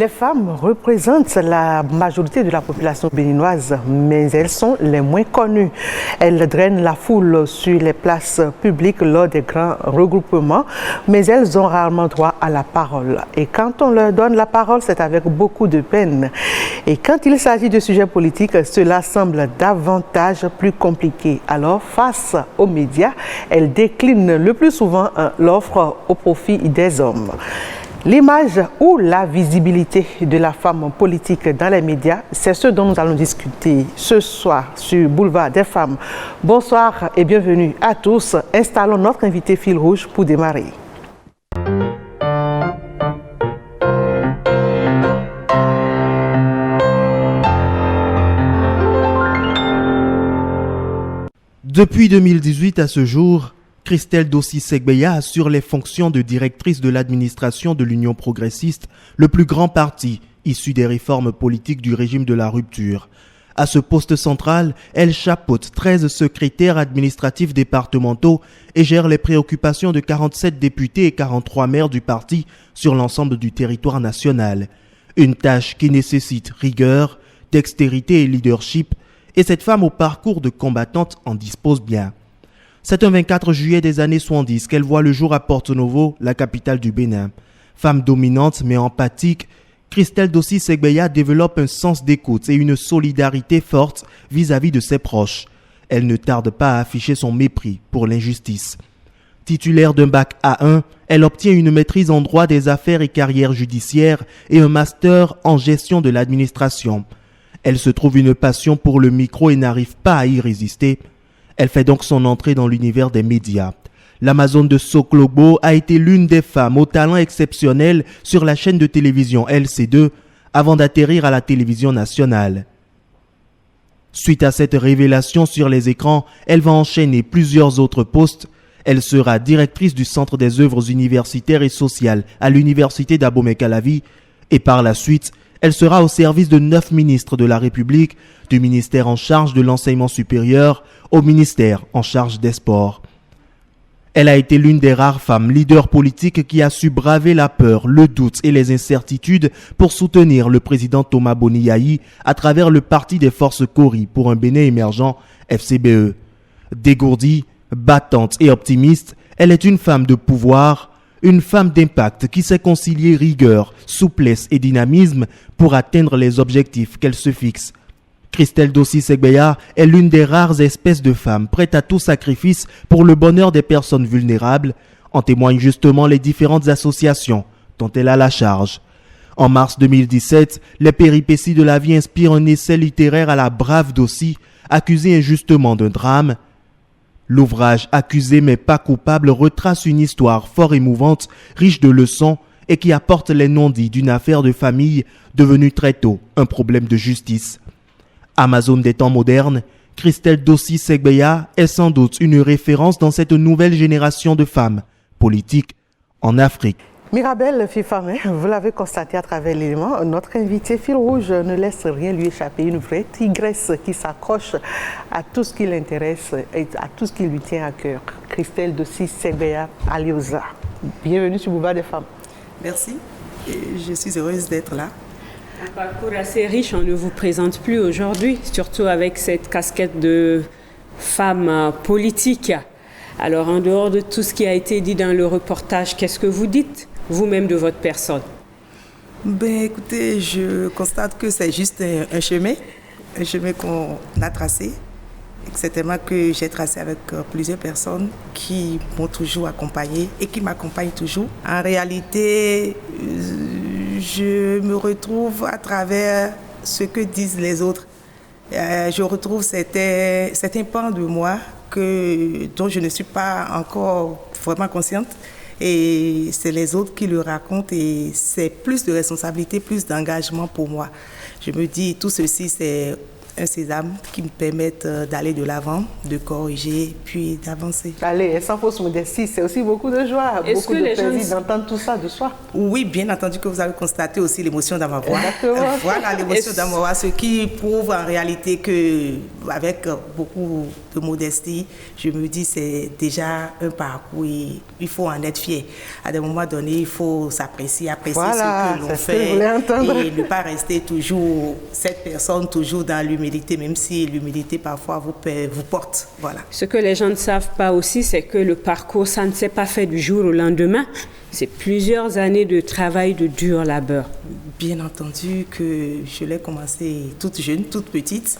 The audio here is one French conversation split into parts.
Les femmes représentent la majorité de la population béninoise, mais elles sont les moins connues. Elles drainent la foule sur les places publiques lors des grands regroupements, mais elles ont rarement droit à la parole. Et quand on leur donne la parole, c'est avec beaucoup de peine. Et quand il s'agit de sujets politiques, cela semble davantage plus compliqué. Alors, face aux médias, elles déclinent le plus souvent l'offre au profit des hommes. L'image ou la visibilité de la femme politique dans les médias, c'est ce dont nous allons discuter ce soir sur Boulevard des Femmes. Bonsoir et bienvenue à tous. Installons notre invité fil rouge pour démarrer. Depuis 2018 à ce jour, Christelle Dossi-Segbeya assure les fonctions de directrice de l'administration de l'Union progressiste, le plus grand parti issu des réformes politiques du régime de la rupture. À ce poste central, elle chapeaute 13 secrétaires administratifs départementaux et gère les préoccupations de 47 députés et 43 maires du parti sur l'ensemble du territoire national. Une tâche qui nécessite rigueur, dextérité et leadership, et cette femme au parcours de combattante en dispose bien. C'est un 24 juillet des années 70 qu'elle voit le jour à Porto Novo, la capitale du Bénin. Femme dominante mais empathique, Christelle Dossi-Segbeya développe un sens d'écoute et une solidarité forte vis-à-vis de ses proches. Elle ne tarde pas à afficher son mépris pour l'injustice. Titulaire d'un bac A1, elle obtient une maîtrise en droit des affaires et carrière judiciaire et un master en gestion de l'administration. Elle se trouve une passion pour le micro et n'arrive pas à y résister. Elle fait donc son entrée dans l'univers des médias. L'Amazone de Soklobo a été l'une des femmes au talent exceptionnel sur la chaîne de télévision LC2 avant d'atterrir à la télévision nationale. Suite à cette révélation sur les écrans, elle va enchaîner plusieurs autres postes. Elle sera directrice du Centre des œuvres universitaires et sociales à l'Université d'Abomey-Calavi et par la suite, elle sera au service de 9 ministres de la République, du ministère en charge de l'enseignement supérieur au ministère en charge des sports. Elle a été l'une des rares femmes leaders politiques qui a su braver la peur, le doute et les incertitudes pour soutenir le président Thomas Boni Yayi à travers le Parti des Forces Kori pour un Bénin émergent, FCBE. Dégourdie, battante et optimiste, elle est une femme de pouvoir, une femme d'impact qui sait concilier rigueur, souplesse et dynamisme pour atteindre les objectifs qu'elle se fixe. Christelle Dossi-Segbeya est l'une des rares espèces de femmes prêtes à tout sacrifice pour le bonheur des personnes vulnérables, en témoignent justement les différentes associations dont elle a la charge. En mars 2017, les péripéties de la vie inspirent un essai littéraire à la brave Dossi, accusée injustement d'un drame. L'ouvrage Accusé mais pas coupable retrace une histoire fort émouvante, riche de leçons et qui apporte les non-dits d'une affaire de famille devenue très tôt un problème de justice. Amazone des temps modernes, Christelle Dossi-Segbeya est sans doute une référence dans cette nouvelle génération de femmes politiques en Afrique. Mirabel Fifame, vous l'avez constaté à travers l'élément, notre invité fil rouge ne laisse rien lui échapper, une vraie tigresse qui s'accroche à tout ce qui l'intéresse et à tout ce qui lui tient à cœur. Christelle Dossi-Segbeya Alioza, bienvenue sur Boulevard des Femmes. Merci, et je suis heureuse d'être là. Un parcours assez riche, on ne vous présente plus aujourd'hui, surtout avec cette casquette de femme politique. Alors en dehors de tout ce qui a été dit dans le reportage, qu'est-ce que vous dites vous-même de votre personne? Écoutez, je constate que c'est juste un chemin qu'on a tracé. Certainement que j'ai tracé avec plusieurs personnes qui m'ont toujours accompagnée et qui m'accompagnent toujours. En réalité, je me retrouve à travers ce que disent les autres. Je retrouve certains pans de moi dont je ne suis pas encore vraiment consciente. Et c'est les autres qui le racontent et c'est plus de responsabilité, plus d'engagement pour moi. Je me dis, tout ceci, c'est un sésame qui me permette d'aller de l'avant, de corriger, puis d'avancer. Allez, sans fausse modestie, c'est aussi beaucoup de joie, beaucoup de plaisir d'entendre tout ça de soi. Oui, bien entendu que vous avez constaté aussi l'émotion dans ma voix. Exactement. Voilà, l'émotion dans ma voix, ce qui prouve en réalité que, avec beaucoup de modestie, je me dis c'est déjà un parcours et il faut en être fier. À des moments donnés, il faut s'apprécier, apprécier voilà, ce que l'on fait et ne pas rester toujours cette personne, toujours dans l'humilité, même si l'humilité parfois vous porte. Voilà. Ce que les gens ne savent pas aussi, c'est que le parcours, ça ne s'est pas fait du jour au lendemain. C'est plusieurs années de travail, de dur labeur. Bien entendu que je l'ai commencé toute jeune, toute petite.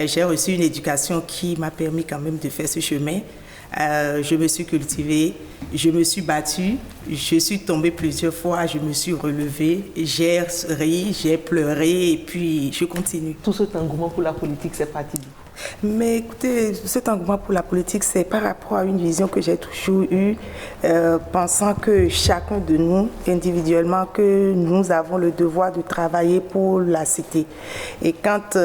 J'ai reçu une éducation qui m'a permis quand même de faire ce chemin. Je me suis cultivée, je me suis battue, je suis tombée plusieurs fois, je me suis relevée, j'ai ri, j'ai pleuré et puis je continue. Tout cet engouement pour la politique, c'est parti d'où? Mais écoutez, cet engouement pour la politique, c'est par rapport à une vision que j'ai toujours eue, pensant que chacun de nous, individuellement, que nous avons le devoir de travailler pour la cité. Et quand,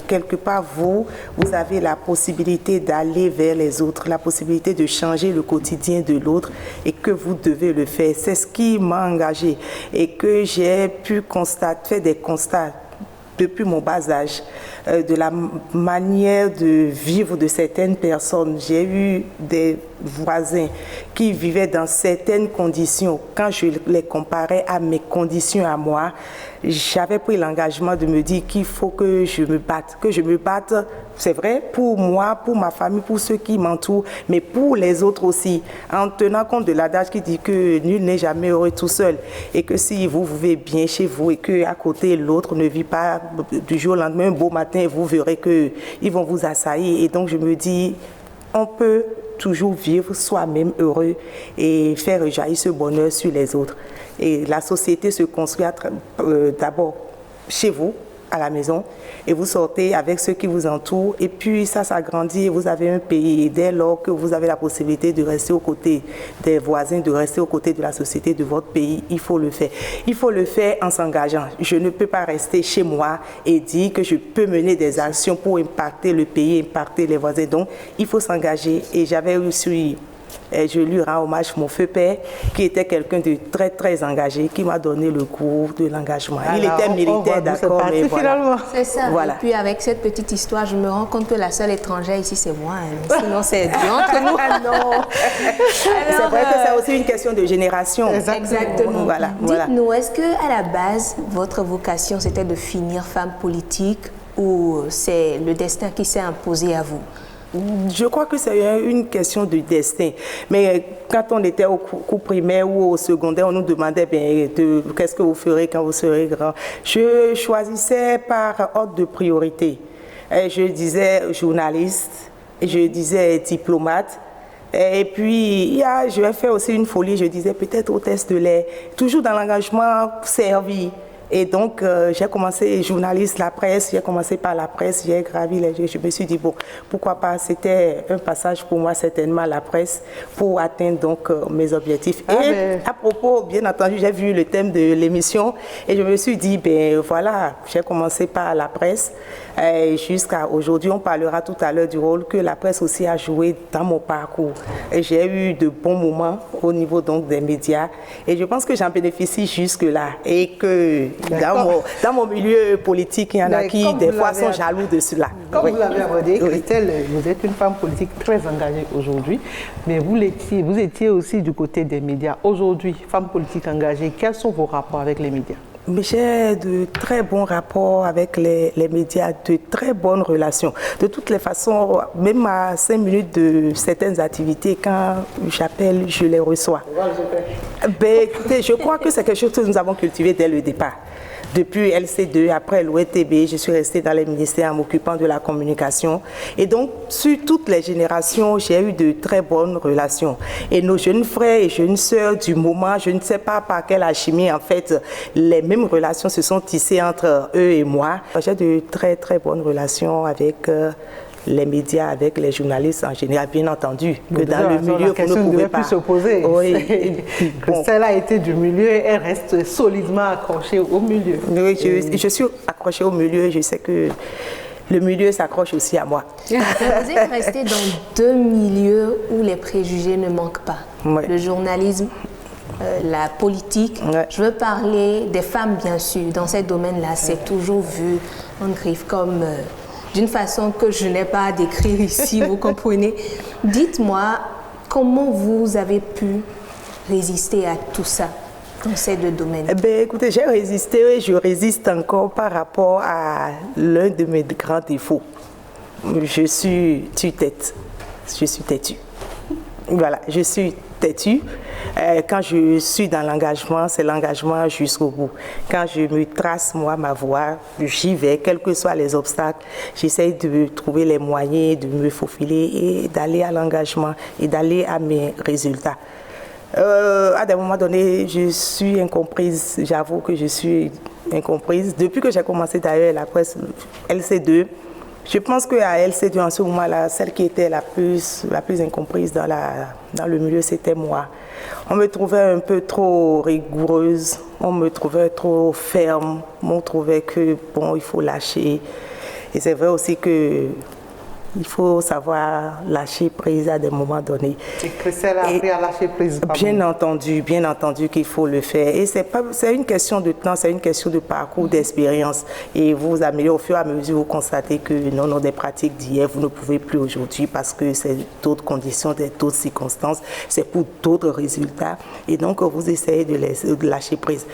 quelque part, vous avez la possibilité d'aller vers les autres, la possibilité de changer le quotidien de l'autre et que vous devez le faire, c'est ce qui m'a engagée et que j'ai pu faire des constats depuis mon bas âge, de la manière de vivre de certaines personnes. J'ai eu des voisins qui vivaient dans certaines conditions. Quand je les comparais à mes conditions à moi, j'avais pris l'engagement de me dire qu'il faut que je me batte, c'est vrai, pour moi, pour ma famille, pour ceux qui m'entourent, mais pour les autres aussi, en tenant compte de l'adage qui dit que nul n'est jamais heureux tout seul, et que si vous vivez bien chez vous et qu'à côté l'autre ne vit pas du jour au lendemain, un beau matin, vous verrez qu'ils vont vous assaillir. Et donc je me dis, on peut toujours vivre soi-même heureux et faire rejaillir ce bonheur sur les autres. Et la société se construit d'abord chez vous, à la maison, et vous sortez avec ceux qui vous entourent, et puis ça s'agrandit et vous avez un pays. Et dès lors que vous avez la possibilité de rester aux côtés des voisins, de rester aux côtés de la société de votre pays, il faut le faire. Il faut le faire en s'engageant. Je ne peux pas rester chez moi et dire que je peux mener des actions pour impacter le pays, impacter les voisins. Donc, il faut s'engager. Et j'avais reçu... je lui rends hommage, mon feu père, qui était quelqu'un de très, très engagé, qui m'a donné le cours de l'engagement. Il était militaire, d'accord, mais voilà. C'est ça. Voilà. Et puis, avec cette petite histoire, je me rends compte que la seule étrangère ici, c'est moi. Hein. Sinon, c'est Dieu entre nous. Non. C'est vrai que c'est aussi une question de génération. Exactement. Voilà. Dites-nous, est-ce qu'à la base, votre vocation, c'était de finir femme politique ou c'est le destin qui s'est imposé à vous? Je crois que c'est une question de destin. Mais quand on était au cours primaire ou au secondaire, on nous demandait qu'est-ce que vous ferez quand vous serez grand. Je choisissais par ordre de priorité. Je disais journaliste, je disais diplomate. Et puis, je vais faire aussi une folie, je disais peut-être hôtesse de l'air. Toujours dans l'engagement servi. Et donc, j'ai commencé journaliste, la presse, j'ai commencé par la presse, j'ai gravi les jeux. Je me suis dit, bon, pourquoi pas, c'était un passage pour moi, certainement, la presse, pour atteindre donc mes objectifs. À propos, bien entendu, j'ai vu le thème de l'émission et je me suis dit, voilà, j'ai commencé par la presse. Jusqu'à aujourd'hui, on parlera tout à l'heure du rôle que la presse aussi a joué dans mon parcours. J'ai eu de bons moments au niveau donc des médias et je pense que j'en bénéficie jusque-là et que dans mon milieu politique, il y en a qui des fois sont jaloux de cela. Comme vous l'avez abordé, Christelle, vous êtes une femme politique très engagée aujourd'hui, mais vous étiez aussi du côté des médias. Aujourd'hui, femme politique engagée, quels sont vos rapports avec les médias? Mais j'ai de très bons rapports avec les médias, de très bonnes relations. De toutes les façons, même à 5 minutes de certaines activités, quand j'appelle, je les reçois. Écoutez, je crois que c'est quelque chose que nous avons cultivé dès le départ. Depuis LC2, après l'OETB, je suis restée dans les ministères en m'occupant de la communication. Et donc, sur toutes les générations, j'ai eu de très bonnes relations. Et nos jeunes frères et jeunes sœurs du moment, je ne sais pas par quelle alchimie, en fait, les mêmes relations se sont tissées entre eux et moi. J'ai de très, très bonnes relations avec les médias, avec les journalistes en général, bien entendu, que dans le milieu, vous ne pouvez pas se poser. Oui. Celle a été du milieu, elle reste solidement accrochée au milieu. Oui, je suis accrochée au milieu, je sais que le milieu s'accroche aussi à moi. Vous êtes resté dans deux milieux où les préjugés ne manquent pas. Ouais. Le journalisme, la politique. Ouais. Je veux parler des femmes, bien sûr. Dans ces domaines-là, c'est toujours vu en griffe comme d'une façon que je n'ai pas à décrire ici, vous comprenez. Dites-moi, comment vous avez pu résister à tout ça dans ces deux domaines? Eh bien, écoutez, j'ai résisté et je résiste encore par rapport à l'un de mes grands défauts. Je suis tue-tête. Je suis têtue. Voilà, je suis têtue. Quand je suis dans l'engagement, c'est l'engagement jusqu'au bout. Quand je me trace, moi, ma voie, j'y vais, quels que soient les obstacles. J'essaie de trouver les moyens de me faufiler et d'aller à l'engagement et d'aller à mes résultats. À des moments donnés, je suis incomprise. J'avoue que je suis incomprise. Depuis que j'ai commencé d'ailleurs la presse LC2, je pense qu'à LC2, en ce moment-là, celle qui était la plus incomprise dans le milieu, c'était moi. On me trouvait un peu trop rigoureuse, on me trouvait trop ferme, on trouvait que, bon, il faut lâcher. Et c'est vrai aussi que il faut savoir lâcher prise à des moments donnés. Et Christelle a appris à lâcher prise. Bien entendu qu'il faut le faire. Et c'est une question de temps, c'est une question de parcours, d'expérience. Et vous améliorez au fur et à mesure, vous constatez que non, des pratiques d'hier, vous ne pouvez plus aujourd'hui parce que c'est d'autres conditions, d'autres circonstances, c'est pour d'autres résultats. Et donc, vous essayez de lâcher prise.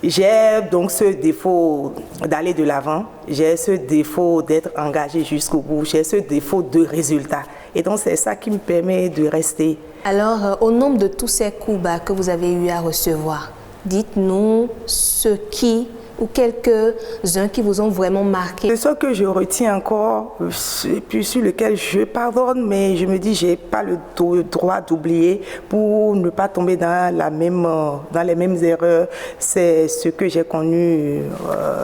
J'ai donc ce défaut d'aller de l'avant, j'ai ce défaut d'être engagé jusqu'au bout, j'ai ce défaut de résultat. Et donc c'est ça qui me permet de rester. Alors, au nombre de tous ces coups bas que vous avez eu à recevoir, dites-nous ce qui ou quelques-uns qui vous ont vraiment marqué. C'est ce que je retiens encore, et puis sur lequel je pardonne, mais je me dis j'ai pas le droit d'oublier pour ne pas tomber dans les mêmes erreurs. C'est ce que j'ai connu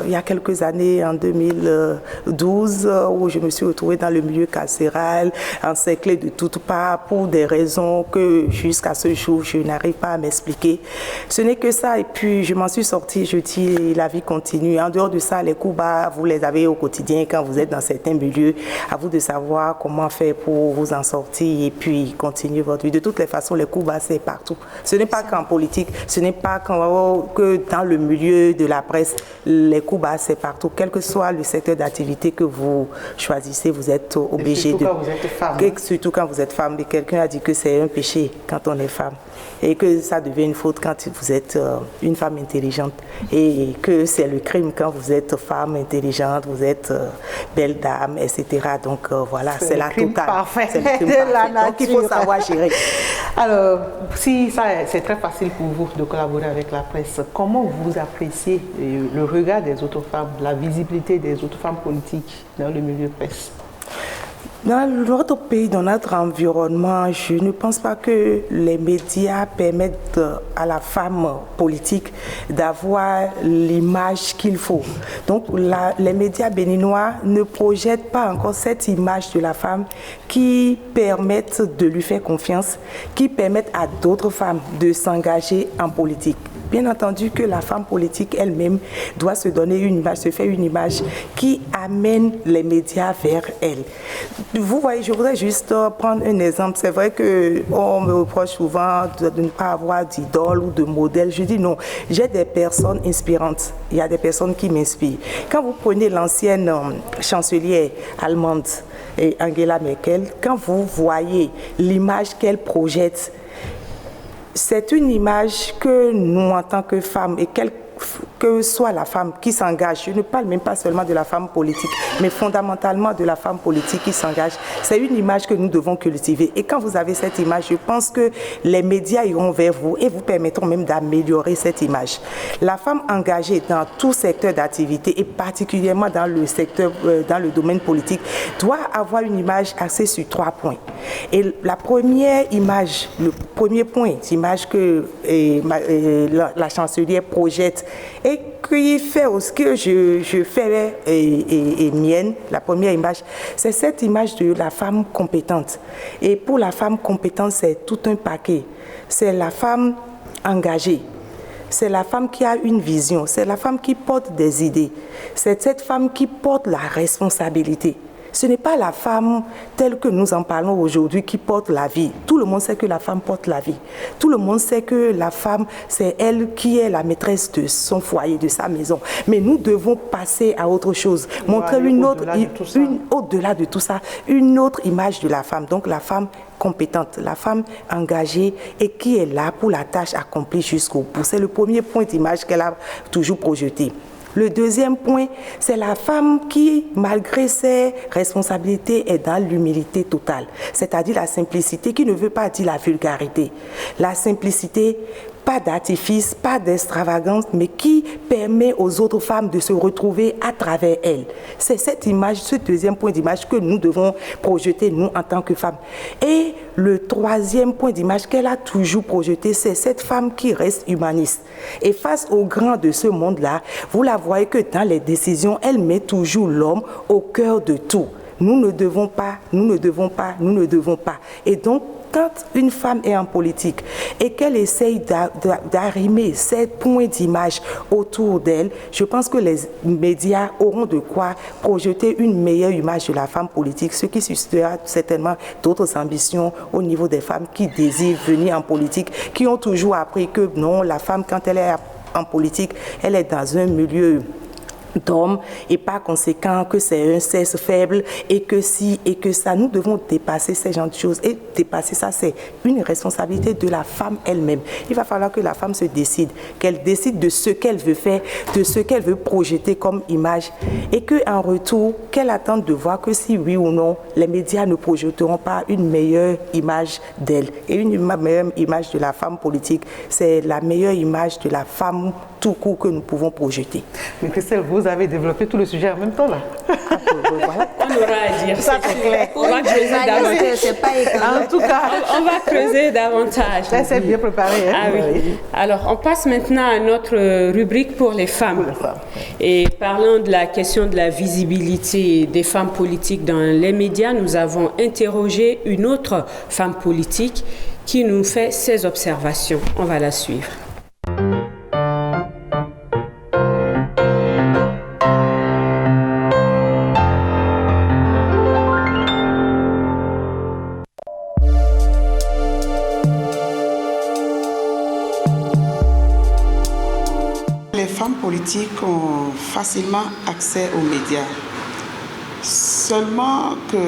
il y a quelques années, en 2012, où je me suis retrouvée dans le milieu carcéral, encerclée de toutes parts pour des raisons que jusqu'à ce jour je n'arrive pas à m'expliquer. Ce n'est que ça, et puis je m'en suis sortie, je dis la vie continue. En dehors de ça, les coups bas, vous les avez au quotidien quand vous êtes dans certains milieux. À vous de savoir comment faire pour vous en sortir et puis continuer votre vie. De toutes les façons, les coups bas, c'est partout. Ce n'est pas qu'en politique, ce n'est pas que dans le milieu de la presse. Les coups bas, c'est partout. Quel que soit le secteur d'activité que vous choisissez, vous êtes obligé de... Surtout quand vous êtes femme. Surtout quand vous êtes femme. Et quelqu'un a dit que c'est un péché quand on est femme. Et que ça devient une faute quand vous êtes une femme intelligente. Et que c'est le crime quand vous êtes femme intelligente, vous êtes belle dame, etc. Donc voilà, c'est la totale. Parfait. C'est le crime de la parfait. nature. Donc il faut savoir gérer. Alors, si ça, c'est très facile pour vous de collaborer avec la presse, comment vous appréciez le regard des autres femmes, la visibilité des autres femmes politiques dans le milieu presse? Dans notre pays, dans notre environnement, je ne pense pas que les médias permettent à la femme politique d'avoir l'image qu'il faut. Donc les médias béninois ne projettent pas encore cette image de la femme qui permettent de lui faire confiance, qui permettent à d'autres femmes de s'engager en politique. Bien entendu que la femme politique elle-même doit se donner une image, se faire une image qui amène les médias vers elle. Vous voyez, je voudrais juste prendre un exemple. C'est vrai qu'on me reproche souvent de ne pas avoir d'idole ou de modèle. Je dis non, j'ai des personnes inspirantes. Il y a des personnes qui m'inspirent. Quand vous prenez l'ancienne chancelière allemande, Angela Merkel, quand vous voyez l'image qu'elle projette, c'est une image que nous, en tant que femmes, et quelle que soit la femme qui s'engage, je ne parle même pas seulement de la femme politique, mais fondamentalement de la femme politique qui s'engage, c'est une image que nous devons cultiver. Et quand vous avez cette image, je pense que les médias iront vers vous et vous permettront même d'améliorer cette image. La femme engagée dans tout secteur d'activité et particulièrement dans le secteur, dans le domaine politique, doit avoir une image axée sur 3 points. Et la première image, le premier point d'image que la chancelière projette et qui fait ce que je fais et mienne, la première image, c'est cette image de la femme compétente. Et pour la femme compétente, c'est tout un paquet. C'est la femme engagée, c'est la femme qui a une vision, c'est la femme qui porte des idées, c'est cette femme qui porte la responsabilité. Ce n'est pas la femme telle que nous en parlons aujourd'hui qui porte la vie. Tout le monde sait que la femme porte la vie. Tout le monde sait que la femme, c'est elle qui est la maîtresse de son foyer, de sa maison. Mais nous devons passer à autre chose, montrer au-delà de tout ça, une autre image de la femme. Donc la femme compétente, la femme engagée et qui est là pour la tâche accomplie jusqu'au bout. C'est le premier point d'image qu'elle a toujours projeté. Le deuxième point, c'est la femme qui, malgré ses responsabilités, est dans l'humilité totale. C'est-à-dire la simplicité qui ne veut pas dire la vulgarité. La simplicité, pas d'artifice, pas d'extravagance, mais qui permet aux autres femmes de se retrouver à travers elles. C'est cette image, ce deuxième point d'image que nous devons projeter, nous, en tant que femmes. Et le troisième point d'image qu'elle a toujours projeté, c'est cette femme qui reste humaniste. Et face aux grands de ce monde-là, vous la voyez que dans les décisions, elle met toujours l'homme au cœur de tout. Nous ne devons pas, nous ne devons pas, nous ne devons pas. Et donc, quand une femme est en politique et qu'elle essaye d'arrimer ces points d'image autour d'elle, je pense que les médias auront de quoi projeter une meilleure image de la femme politique, ce qui suscitera certainement d'autres ambitions au niveau des femmes qui désirent venir en politique, qui ont toujours appris que non, la femme, quand elle est en politique, elle est dans un milieu d'hommes et par conséquent que c'est un sexe faible et que si et que ça, nous devons dépasser ces genres de choses et dépasser ça, c'est une responsabilité de la femme elle-même. Il va falloir que la femme se décide, qu'elle décide de ce qu'elle veut faire, de ce qu'elle veut projeter comme image et qu'en retour, qu'elle attende de voir que si oui ou non, les médias ne projeteront pas une meilleure image d'elle. Et une meilleure image de la femme politique, c'est la meilleure image de la femme tout court que nous pouvons projeter. Mais Christelle, vous avez développé tout le sujet en même temps là. Voilà. On aura à dire. Ça, c'est clair. On va creuser davantage. En tout cas, On va creuser davantage. ça c'est bien préparé. Hein? Ah oui. Alors, on passe maintenant à notre rubrique pour les femmes. Pour les femmes. Et parlant de la question de la visibilité des femmes politiques dans les médias, nous avons interrogé une autre femme politique qui nous fait ses observations. On va la suivre. Les femmes politiques ont facilement accès aux médias. Seulement que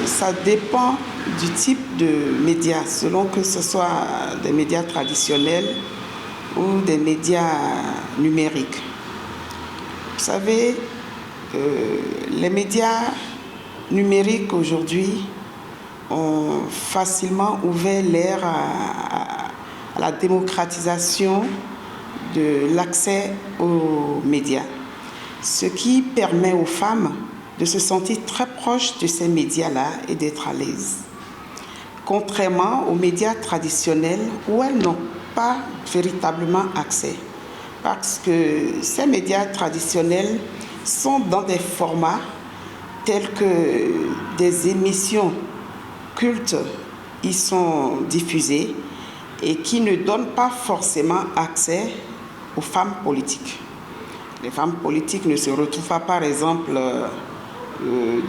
ça dépend du type de médias, selon que ce soit des médias traditionnels ou des médias numériques. Vous savez, les médias numériques aujourd'hui ont facilement ouvert l'ère à la démocratisation de l'accès aux médias, ce qui permet aux femmes de se sentir très proches de ces médias-là et d'être à l'aise. Contrairement aux médias traditionnels où elles n'ont pas véritablement accès, parce que ces médias traditionnels sont dans des formats tels que des émissions cultes y sont diffusées et qui ne donnent pas forcément accès aux femmes politiques. Les femmes politiques ne se retrouvent pas, par exemple,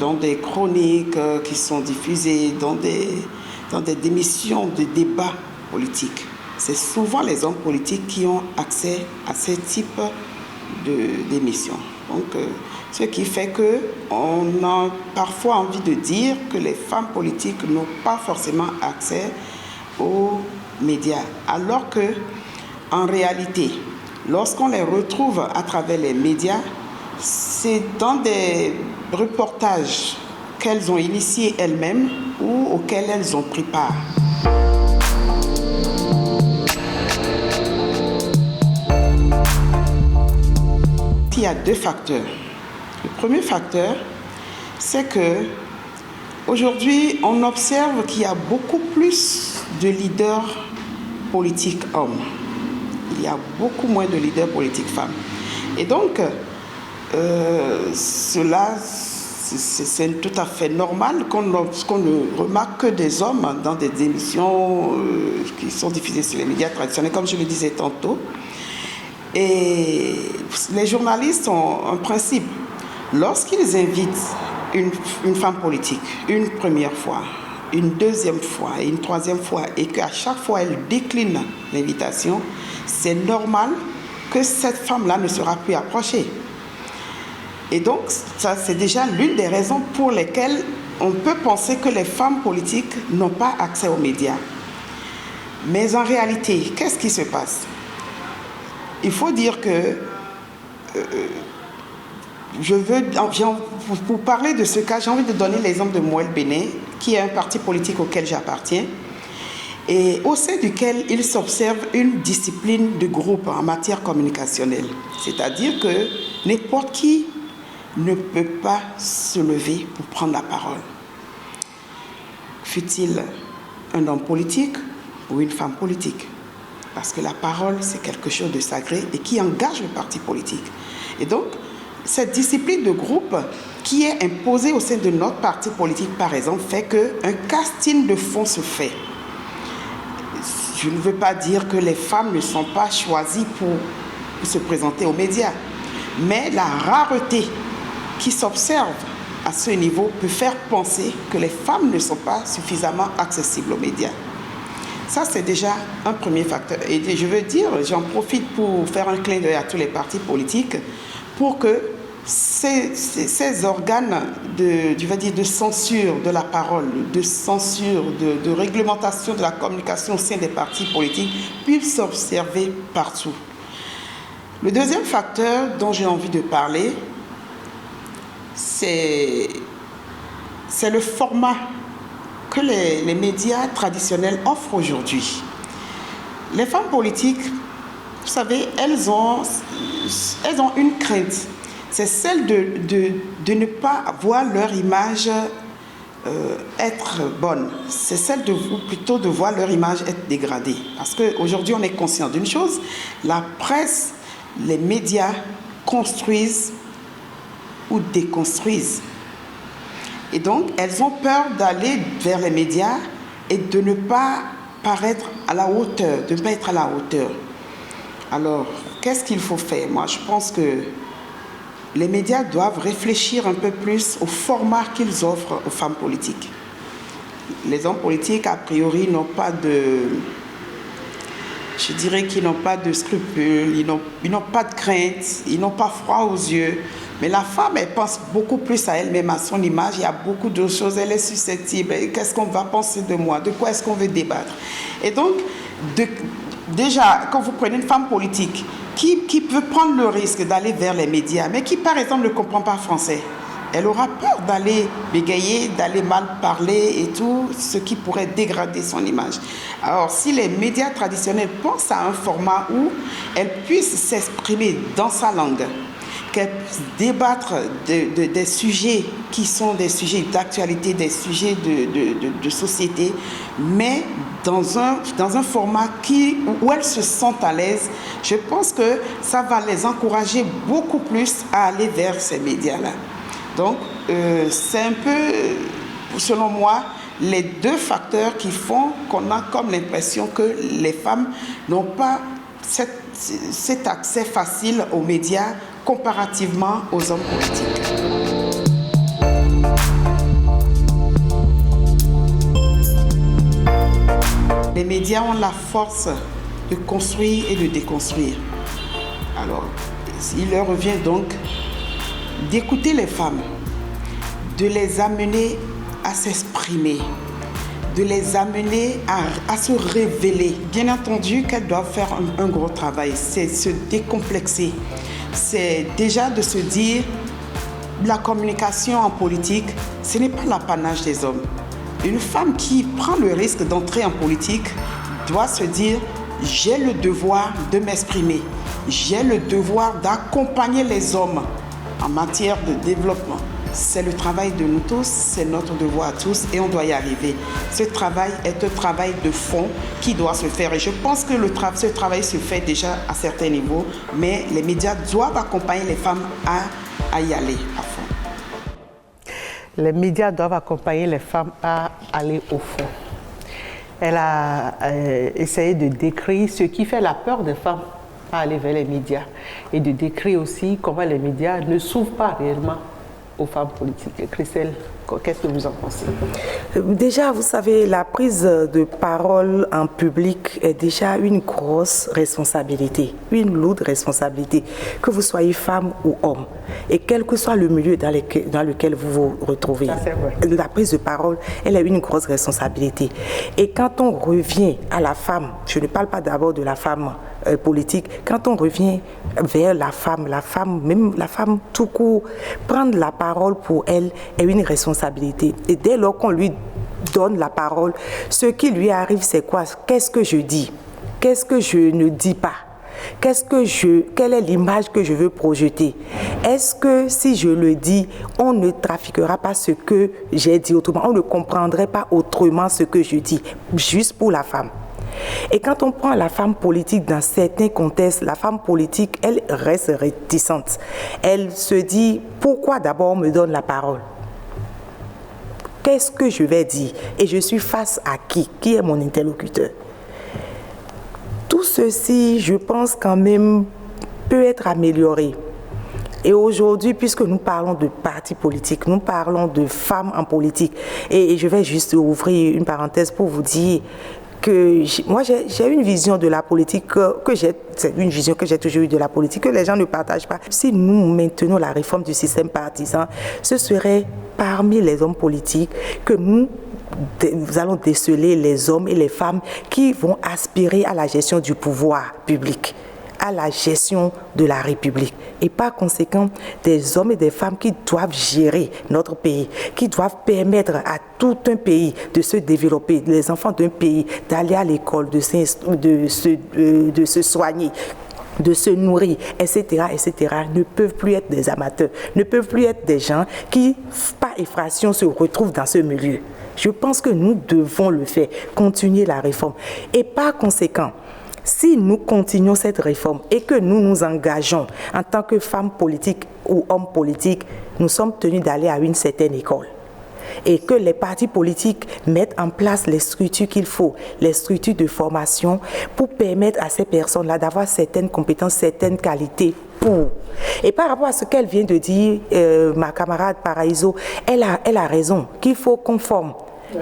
dans des chroniques qui sont diffusées, dans des émissions de débats politiques. C'est souvent les hommes politiques qui ont accès à ce type d'émissions. Donc, ce qui fait qu'on a parfois envie de dire que les femmes politiques n'ont pas forcément accès aux médias, alors que, en réalité, lorsqu'on les retrouve à travers les médias, c'est dans des reportages qu'elles ont initiés elles-mêmes ou auxquels elles ont pris part. Il y a deux facteurs. Le premier facteur, c'est que aujourd'hui, on observe qu'il y a beaucoup plus de leaders politiques hommes. Il y a beaucoup moins de leaders politiques femmes. Et donc, cela, c'est tout à fait normal qu'on ne remarque que des hommes dans des émissions qui sont diffusées sur les médias traditionnels, comme je le disais tantôt. Et les journalistes ont un principe. Lorsqu'ils invitent une femme politique une première fois, une deuxième fois et une troisième fois, et qu'à chaque fois elle décline l'invitation, c'est normal que cette femme-là ne sera plus approchée. Et donc, ça, c'est déjà l'une des raisons pour lesquelles on peut penser que les femmes politiques n'ont pas accès aux médias. Mais en réalité, qu'est-ce qui se passe? Il faut dire que pour parler de ce cas, j'ai envie de donner l'exemple de Moël Béné, qui est un parti politique auquel j'appartiens, et au sein duquel il s'observe une discipline de groupe en matière communicationnelle. C'est-à-dire que n'importe qui ne peut pas se lever pour prendre la parole. Fût-il un homme politique ou une femme politique. Parce que la parole, c'est quelque chose de sacré et qui engage le parti politique. Et donc, cette discipline de groupe qui est imposée au sein de notre parti politique, par exemple, fait qu'un casting de fond se fait. Je ne veux pas dire que les femmes ne sont pas choisies pour se présenter aux médias, mais la rareté qui s'observe à ce niveau peut faire penser que les femmes ne sont pas suffisamment accessibles aux médias. Ça, c'est déjà un premier facteur. Et je veux dire, j'en profite pour faire un clin d'œil à tous les partis politiques pour que ces organes de censure de la parole, de censure, de réglementation de la communication au sein des partis politiques puissent s'observer partout. Le deuxième facteur dont j'ai envie de parler, c'est le format que les médias traditionnels offrent aujourd'hui. Les femmes politiques, vous savez, elles ont une crainte. C'est celle de ne pas voir leur image être bonne. C'est celle plutôt de voir leur image être dégradée. Parce qu'aujourd'hui, on est conscient d'une chose, la presse, les médias construisent ou déconstruisent. Et donc, elles ont peur d'aller vers les médias et de ne pas paraître à la hauteur, de ne pas être à la hauteur. Alors, qu'est-ce qu'il faut faire? Moi, je pense que les médias doivent réfléchir un peu plus au format qu'ils offrent aux femmes politiques. Les hommes politiques, a priori, n'ont pas de... Je dirais qu'ils n'ont pas de scrupules, ils n'ont pas de crainte, ils n'ont pas froid aux yeux. Mais la femme, elle pense beaucoup plus à elle-même, à son image. Il y a beaucoup de choses, elle est susceptible. Qu'est-ce qu'on va penser de moi? De quoi est-ce qu'on veut débattre? Et donc, déjà, quand vous prenez une femme politique qui peut prendre le risque d'aller vers les médias, mais qui, par exemple, ne comprend pas français, elle aura peur d'aller bégayer, d'aller mal parler et tout, ce qui pourrait dégrader son image. Alors, si les médias traditionnels pensent à un format où elle puisse s'exprimer dans sa langue, qu'elle puisse débattre des sujets qui sont des sujets d'actualité, des sujets de société, mais dans un format où elles se sentent à l'aise, je pense que ça va les encourager beaucoup plus à aller vers ces médias-là. Donc, c'est un peu, selon moi, les deux facteurs qui font qu'on a comme l'impression que les femmes n'ont pas cet accès facile aux médias comparativement aux hommes politiques. Les médias ont la force de construire et de déconstruire. Alors, il leur revient donc d'écouter les femmes, de les amener à s'exprimer, de les amener à se révéler. Bien entendu qu'elles doivent faire un gros travail, c'est se décomplexer. C'est déjà de se dire, la communication en politique, ce n'est pas l'apanage des hommes. Une femme qui prend le risque d'entrer en politique doit se dire, j'ai le devoir de m'exprimer, j'ai le devoir d'accompagner les hommes en matière de développement. C'est le travail de nous tous, c'est notre devoir à tous et on doit y arriver. Ce travail est un travail de fond qui doit se faire et je pense que ce travail se fait déjà à certains niveaux, mais les médias doivent accompagner les femmes à y aller à fond. Les médias doivent accompagner les femmes à aller au fond. Elle a essayé de décrire ce qui fait la peur des femmes à aller vers les médias et de décrire aussi comment les médias ne s'ouvrent pas réellement aux femmes politiques. Christelle, qu'est-ce que vous en pensez? Déjà, vous savez, la prise de parole en public est déjà une grosse responsabilité, une lourde responsabilité, que vous soyez femme ou homme, et quel que soit le milieu dans lequel vous vous retrouvez. Ça, c'est vrai. La prise de parole, elle est une grosse responsabilité. Et quand on revient à la femme, je ne parle pas d'abord de la femme politique, quand on revient vers la femme, même la femme tout court, prendre la parole pour elle est une responsabilité. Et dès lors qu'on lui donne la parole, ce qui lui arrive, c'est quoi? Qu'est-ce que je dis? Qu'est-ce que je ne dis pas? Quelle est l'image que je veux projeter? Est-ce que si je le dis, on ne trafiquera pas ce que j'ai dit autrement? On ne comprendrait pas autrement ce que je dis, juste pour la femme. Et quand on prend la femme politique dans certains contextes, la femme politique, elle reste réticente. Elle se dit, pourquoi d'abord on me donne la parole? Qu'est-ce que je vais dire? Et je suis face à qui? Qui est mon interlocuteur? Tout ceci, je pense quand même, peut être amélioré. Et aujourd'hui, puisque nous parlons de partis politiques, nous parlons de femmes en politique, et je vais juste ouvrir une parenthèse pour vous dire que moi j'ai une vision de la politique c'est une vision que j'ai toujours eue de la politique, que les gens ne partagent pas. Si nous maintenons la réforme du système partisan, ce serait parmi les hommes politiques que nous allons déceler les hommes et les femmes qui vont aspirer à la gestion du pouvoir public, à la gestion de la République. Et par conséquent, des hommes et des femmes qui doivent gérer notre pays, qui doivent permettre à tout un pays de se développer, les enfants d'un pays d'aller à l'école, de se soigner, de se nourrir, etc., ne peuvent plus être des amateurs, ne peuvent plus être des gens qui, par effraction, se retrouvent dans ce milieu. Je pense que nous devons le faire, continuer la réforme. Et par conséquent, si nous continuons cette réforme et que nous nous engageons en tant que femmes politiques ou hommes politiques, nous sommes tenus d'aller à une certaine école. Et que les partis politiques mettent en place les structures qu'il faut, les structures de formation pour permettre à ces personnes-là d'avoir certaines compétences, certaines qualités pour. Et par rapport à ce qu'elle vient de dire, ma camarade Paraïso, elle a raison, qu'il faut qu'on forme.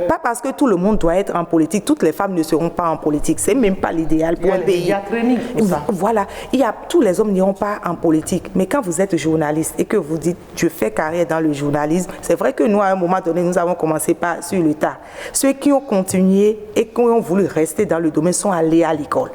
Pas parce que tout le monde doit être en politique, toutes les femmes ne seront pas en politique. C'est même pas l'idéal pour un pays. Il y a training pour ça. Voilà, tous les hommes n'iront pas en politique. Mais quand vous êtes journaliste et que vous dites je fais carrière dans le journalisme, c'est vrai que nous à un moment donné nous avons commencé par sur le tas. Ceux qui ont continué et qui ont voulu rester dans le domaine sont allés à l'école.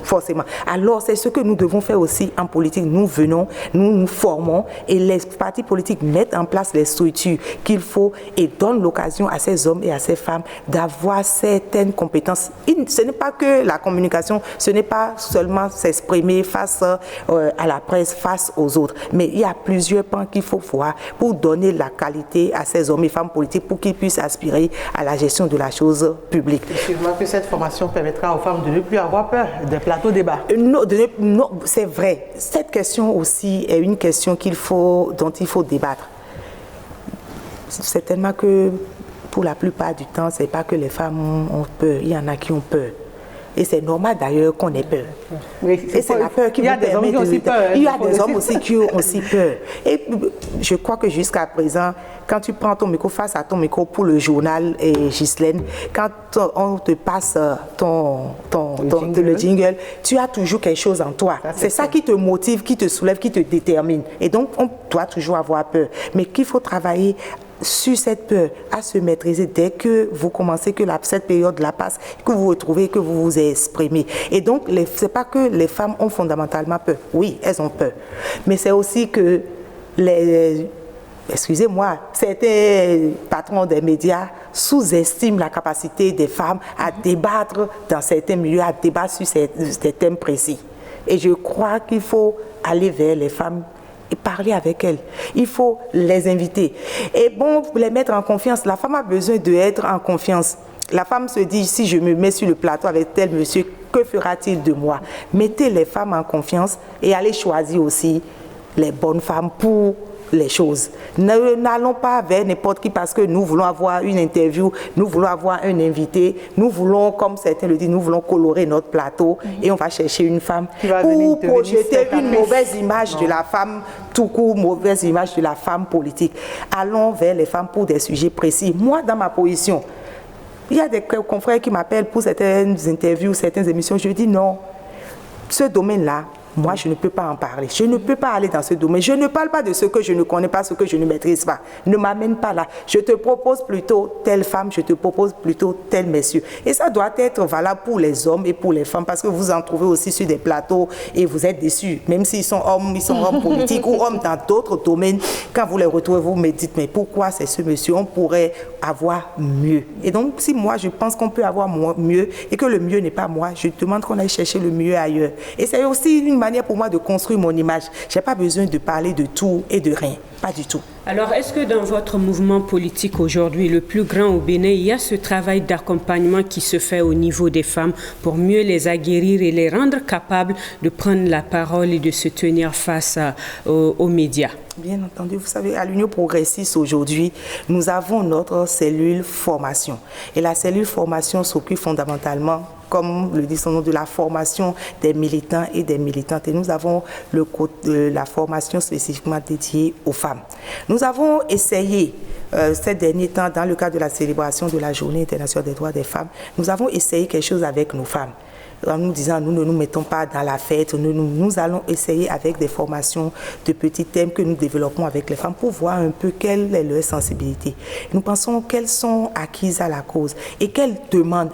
Forcément. Alors c'est ce que nous devons faire aussi en politique. Nous venons, nous nous formons et les partis politiques mettent en place les structures qu'il faut et donnent l'occasion à ces hommes et à ces femmes d'avoir certaines compétences. Ce n'est pas que la communication, ce n'est pas seulement s'exprimer face à la presse, face aux autres, mais il y a plusieurs pans qu'il faut voir pour donner la qualité à ces hommes et femmes politiques pour qu'ils puissent aspirer à la gestion de la chose publique. Sûrement que cette formation permettra aux femmes de ne plus avoir peur des plateaux débats. Non, c'est vrai. Cette question aussi est une question dont il faut débattre. Certainement que pour la plupart du temps, c'est pas que les femmes ont peur, il y en a qui ont peur. Et c'est normal d'ailleurs qu'on ait peur. Et c'est la peur qui vous permet de... Il y a des hommes aussi qui ont aussi peur. Et je crois que jusqu'à présent, quand tu prends ton micro face à ton micro pour le journal, Ghislaine, quand on te passe le jingle, tu as toujours quelque chose en toi. C'est ça qui te motive, qui te soulève, qui te détermine. Et donc, on doit toujours avoir peur. Mais qu'il faut travailler sur cette peur, à se maîtriser dès que vous commencez, que cette période la passe, que vous vous retrouvez, que vous vous exprimez. Et donc, c'est pas que les femmes ont fondamentalement peur. Oui, elles ont peur. Mais c'est aussi que excusez-moi, certains patrons des médias sous-estiment la capacité des femmes à débattre dans certains milieux, à débattre sur des thèmes précis. Et je crois qu'il faut aller vers les femmes et parler avec elles. Il faut les inviter. Et bon, les mettre en confiance. La femme a besoin d'être en confiance. La femme se dit, si je me mets sur le plateau avec tel monsieur, que fera-t-il de moi? Mettez les femmes en confiance et allez choisir aussi les bonnes femmes pour les choses. N'allons pas vers n'importe qui parce que nous voulons avoir une interview, nous voulons avoir un invité, nous voulons, comme certains le disent, nous voulons colorer notre plateau et on va chercher une femme pour projeter une mauvaise image de la femme, tout court, mauvaise image de la femme politique. Allons vers les femmes pour des sujets précis. Moi, dans ma position, il y a des confrères qui m'appellent pour certaines interviews, certaines émissions. Je dis non, ce domaine-là, moi, je ne peux pas en parler. Je ne peux pas aller dans ce domaine. Je ne parle pas de ce que je ne connais pas, ce que je ne maîtrise pas. Ne m'amène pas là. Je te propose plutôt telle femme, je te propose plutôt tel monsieur. Et ça doit être valable pour les hommes et pour les femmes, parce que vous en trouvez aussi sur des plateaux et vous êtes déçus. Même s'ils sont hommes politiques ou hommes dans d'autres domaines, quand vous les retrouvez, vous me dites, mais pourquoi c'est ce monsieur? On pourrait avoir mieux. Et donc, si moi, je pense qu'on peut avoir mieux et que le mieux n'est pas moi, je demande qu'on aille chercher le mieux ailleurs. Et c'est aussi une manière pour moi de construire mon image. Je n'ai pas besoin de parler de tout et de rien. Pas du tout. Alors, est-ce que dans votre mouvement politique aujourd'hui, le plus grand au Bénin, il y a ce travail d'accompagnement qui se fait au niveau des femmes pour mieux les aguerrir et les rendre capables de prendre la parole et de se tenir face aux médias? Bien entendu, vous savez, à l'Union progressiste aujourd'hui, nous avons notre cellule formation. Et la cellule formation s'occupe fondamentalement, comme le dit son nom, de la formation des militants et des militantes. Et nous avons la formation spécifiquement dédiée aux femmes. Nous avons essayé, ces derniers temps, dans le cadre de la célébration de la Journée internationale des droits des femmes, nous avons essayé quelque chose avec nos femmes. En nous disant, nous ne nous mettons pas dans la fête, nous allons essayer avec des formations de petits thèmes que nous développons avec les femmes pour voir un peu quelle est leur sensibilité. Nous pensons qu'elles sont acquises à la cause et qu'elles demandent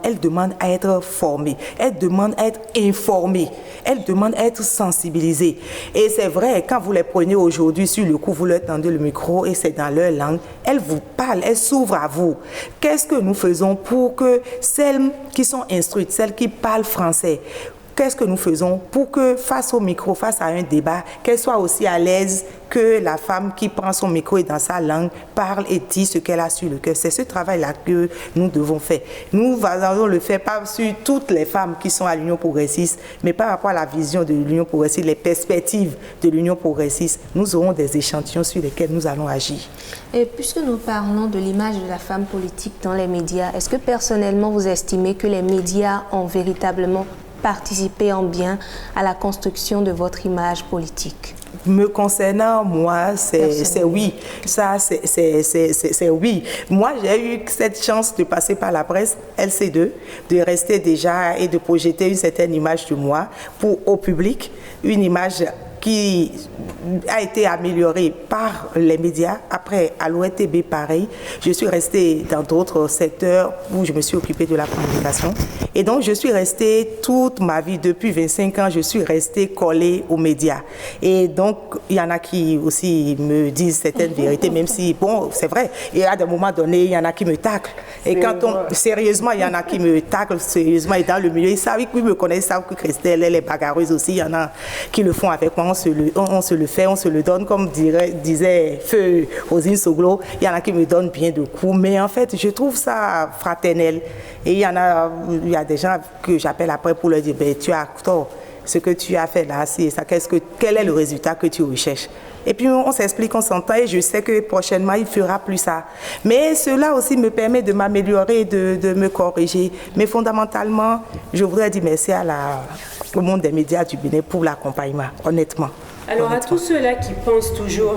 à être formées, elles demandent à être informées, elles demandent à être sensibilisées. Et c'est vrai, quand vous les prenez aujourd'hui sur le coup, vous leur tendez le micro et c'est dans leur langue, elles vous parlent, elles s'ouvrent à vous. Qu'est-ce que nous faisons pour que celles qui sont instruites, celles qui parlent français, qu'est-ce que nous faisons pour que face au micro, face à un débat, qu'elle soit aussi à l'aise que la femme qui prend son micro et dans sa langue parle et dit ce qu'elle a sur le cœur? C'est ce travail-là que nous devons faire. Nous allons le faire pas sur toutes les femmes qui sont à l'Union progressiste, mais par rapport à la vision de l'Union progressiste, les perspectives de l'Union progressiste, nous aurons des échantillons sur lesquels nous allons agir. Et puisque nous parlons de l'image de la femme politique dans les médias, est-ce que personnellement vous estimez que les médias ont véritablement participé en bien à la construction de votre image politique? Me concernant, moi, c'est oui. Ça, c'est oui. Moi, j'ai eu cette chance de passer par la presse LC2, de rester déjà et de projeter une certaine image de moi au public, une image qui a été améliorée par les médias. Après, à l'ONTB, pareil. Je suis restée dans d'autres secteurs où je me suis occupée de la communication. Et donc, je suis restée toute ma vie, depuis 25 ans, je suis restée collée aux médias. Et donc, il y en a qui aussi me disent certaines vérités, même si, bon, c'est vrai, et à des moments donnés, il y en a qui me taclent. Et quand sérieusement, il y en a qui me taclent, sérieusement, et dans le milieu, ils savent, ils me connaissent, ils savent que Christelle, elle est bagarreuse aussi, il y en a qui le font avec moi. On se le fait, on se le donne, comme disait Feu Rosine Soglo, il y en a qui me donnent bien de coups, mais en fait, je trouve ça fraternel. Et il y a des gens que j'appelle après pour leur dire, ben, tu as tort, ce que tu as fait là, c'est ça, quel est le résultat que tu recherches? Et puis on s'explique, on s'entend et je sais que prochainement, il ne fera plus ça. Mais cela aussi me permet de m'améliorer, de me corriger. Mais fondamentalement, je voudrais dire merci au monde des médias du Bénin pour l'accompagnement, honnêtement. Alors à tous ceux-là qui pensent toujours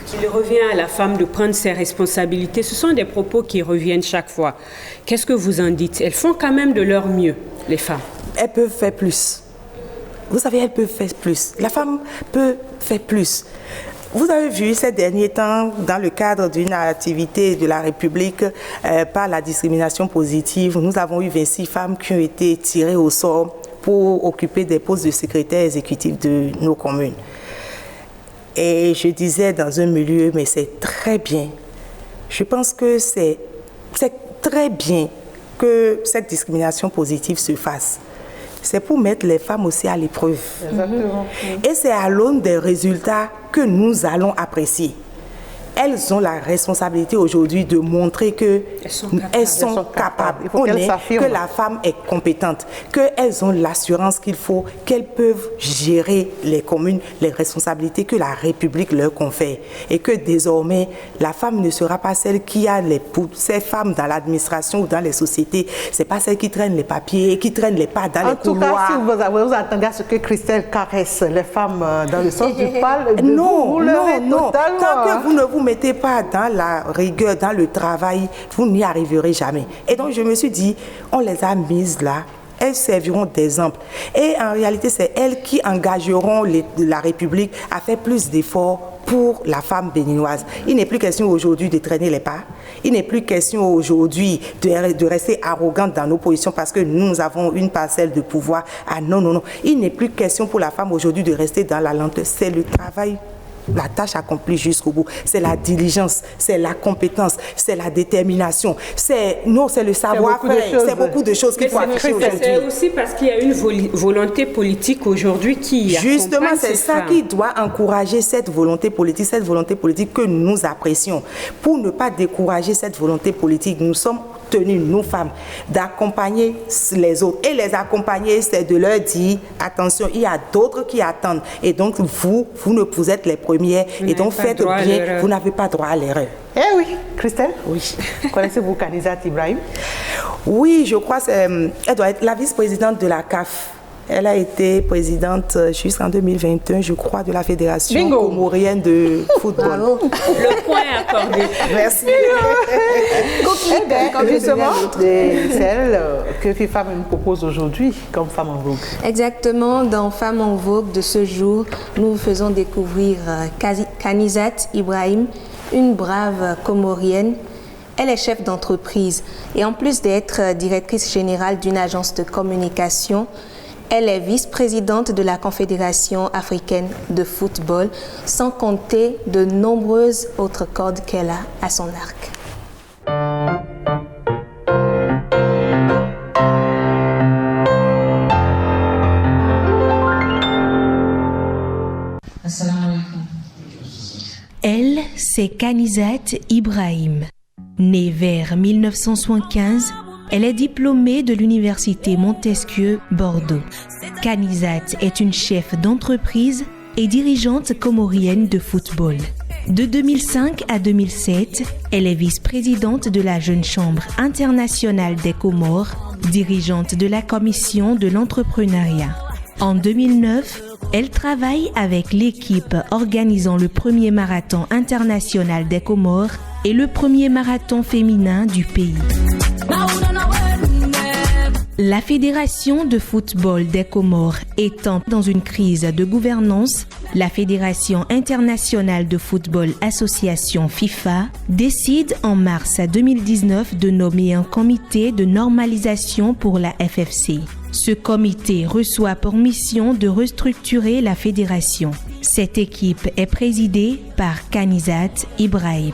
qu'il revient à la femme de prendre ses responsabilités, ce sont des propos qui reviennent chaque fois. Qu'est-ce que vous en dites? Elles font quand même de leur mieux, les femmes. Elles peuvent faire plus. Vous savez, elles peuvent faire plus. La femme peut faire plus. Vous avez vu ces derniers temps, dans le cadre d'une activité de la République par la discrimination positive, nous avons eu 26 femmes qui ont été tirées au sort pour occuper des postes de secrétaire exécutif de nos communes. Et je disais dans un milieu, mais c'est très bien. Je pense que c'est très bien que cette discrimination positive se fasse. C'est pour mettre les femmes aussi à l'épreuve. Et c'est à l'aune des résultats que nous allons apprécier. elles ont la responsabilité aujourd'hui de montrer qu'elles sont capables. Que la femme est compétente, qu'elles ont l'assurance qu'il faut, qu'elles peuvent gérer les communes, les responsabilités que la République leur confère. Et que désormais, la femme ne sera pas celle qui a ces femmes dans l'administration ou dans les sociétés. Ce n'est pas celle qui traîne les papiers, qui traîne les pas dans les couloirs. En tout cas, si vous attendez à ce que Christelle caresse les femmes dans le sens du poil, non. Totalement. Tant que vous ne vous mettez pas dans la rigueur, dans le travail, vous n'y arriverez jamais. Et donc, je me suis dit, on les a mises là. Elles serviront d'exemple. Et en réalité, c'est elles qui engageront la République à faire plus d'efforts pour la femme béninoise. Il n'est plus question aujourd'hui de traîner les pas. Il n'est plus question aujourd'hui de rester arrogante dans nos positions parce que nous avons une parcelle de pouvoir. Ah non. Il n'est plus question pour la femme aujourd'hui de rester dans la lenteur. C'est le travail, la tâche accomplie jusqu'au bout. C'est la diligence, c'est la compétence, c'est la détermination. C'est le savoir-faire. C'est beaucoup de choses qu'il faut afficher aujourd'hui. C'est aussi parce qu'il y a une volonté politique aujourd'hui qui justement, c'est ça qui doit encourager cette volonté politique que nous apprécions. Pour ne pas décourager cette volonté politique, nous sommes tenus, nous femmes, d'accompagner les autres. Et les accompagner, c'est de leur dire, attention, il y a d'autres qui attendent. Et donc, vous êtes les premières. Et donc, faites bien, vous n'avez pas droit à l'erreur. Eh oui, Christelle? Oui. Connaissez-vous Kanizat Ibrahim? Oui, je crois qu'elle doit être la vice-présidente de la CAF. Elle a été présidente jusqu'en 2021, je crois, de la Fédération comorienne de football. Bravo. Le point accordé. Merci. Justement, c'est elle que FIFA nous propose aujourd'hui comme Femme en Vogue. Exactement, dans Femme en Vogue de ce jour, nous vous faisons découvrir Kanizat Ibrahim, une brave Comorienne. Elle est chef d'entreprise et en plus d'être directrice générale d'une agence de communication, elle est vice-présidente de la Confédération africaine de football, sans compter de nombreuses autres cordes qu'elle a à son arc. Elle, c'est Kanizat Ibrahim. Née vers 1975, elle est diplômée de l'université Montesquieu, Bordeaux. Kanizat est une chef d'entreprise et dirigeante comorienne de football. De 2005 à 2007, elle est vice-présidente de la Jeune Chambre internationale des Comores, dirigeante de la Commission de l'entrepreneuriat. En 2009, elle travaille avec l'équipe organisant le premier marathon international des Comores et le premier marathon féminin du pays. La Fédération de football des Comores étant dans une crise de gouvernance, la Fédération internationale de football association FIFA décide en mars 2019 de nommer un comité de normalisation pour la FFC. Ce comité reçoit pour mission de restructurer la fédération. Cette équipe est présidée par Kanizat Ibrahim.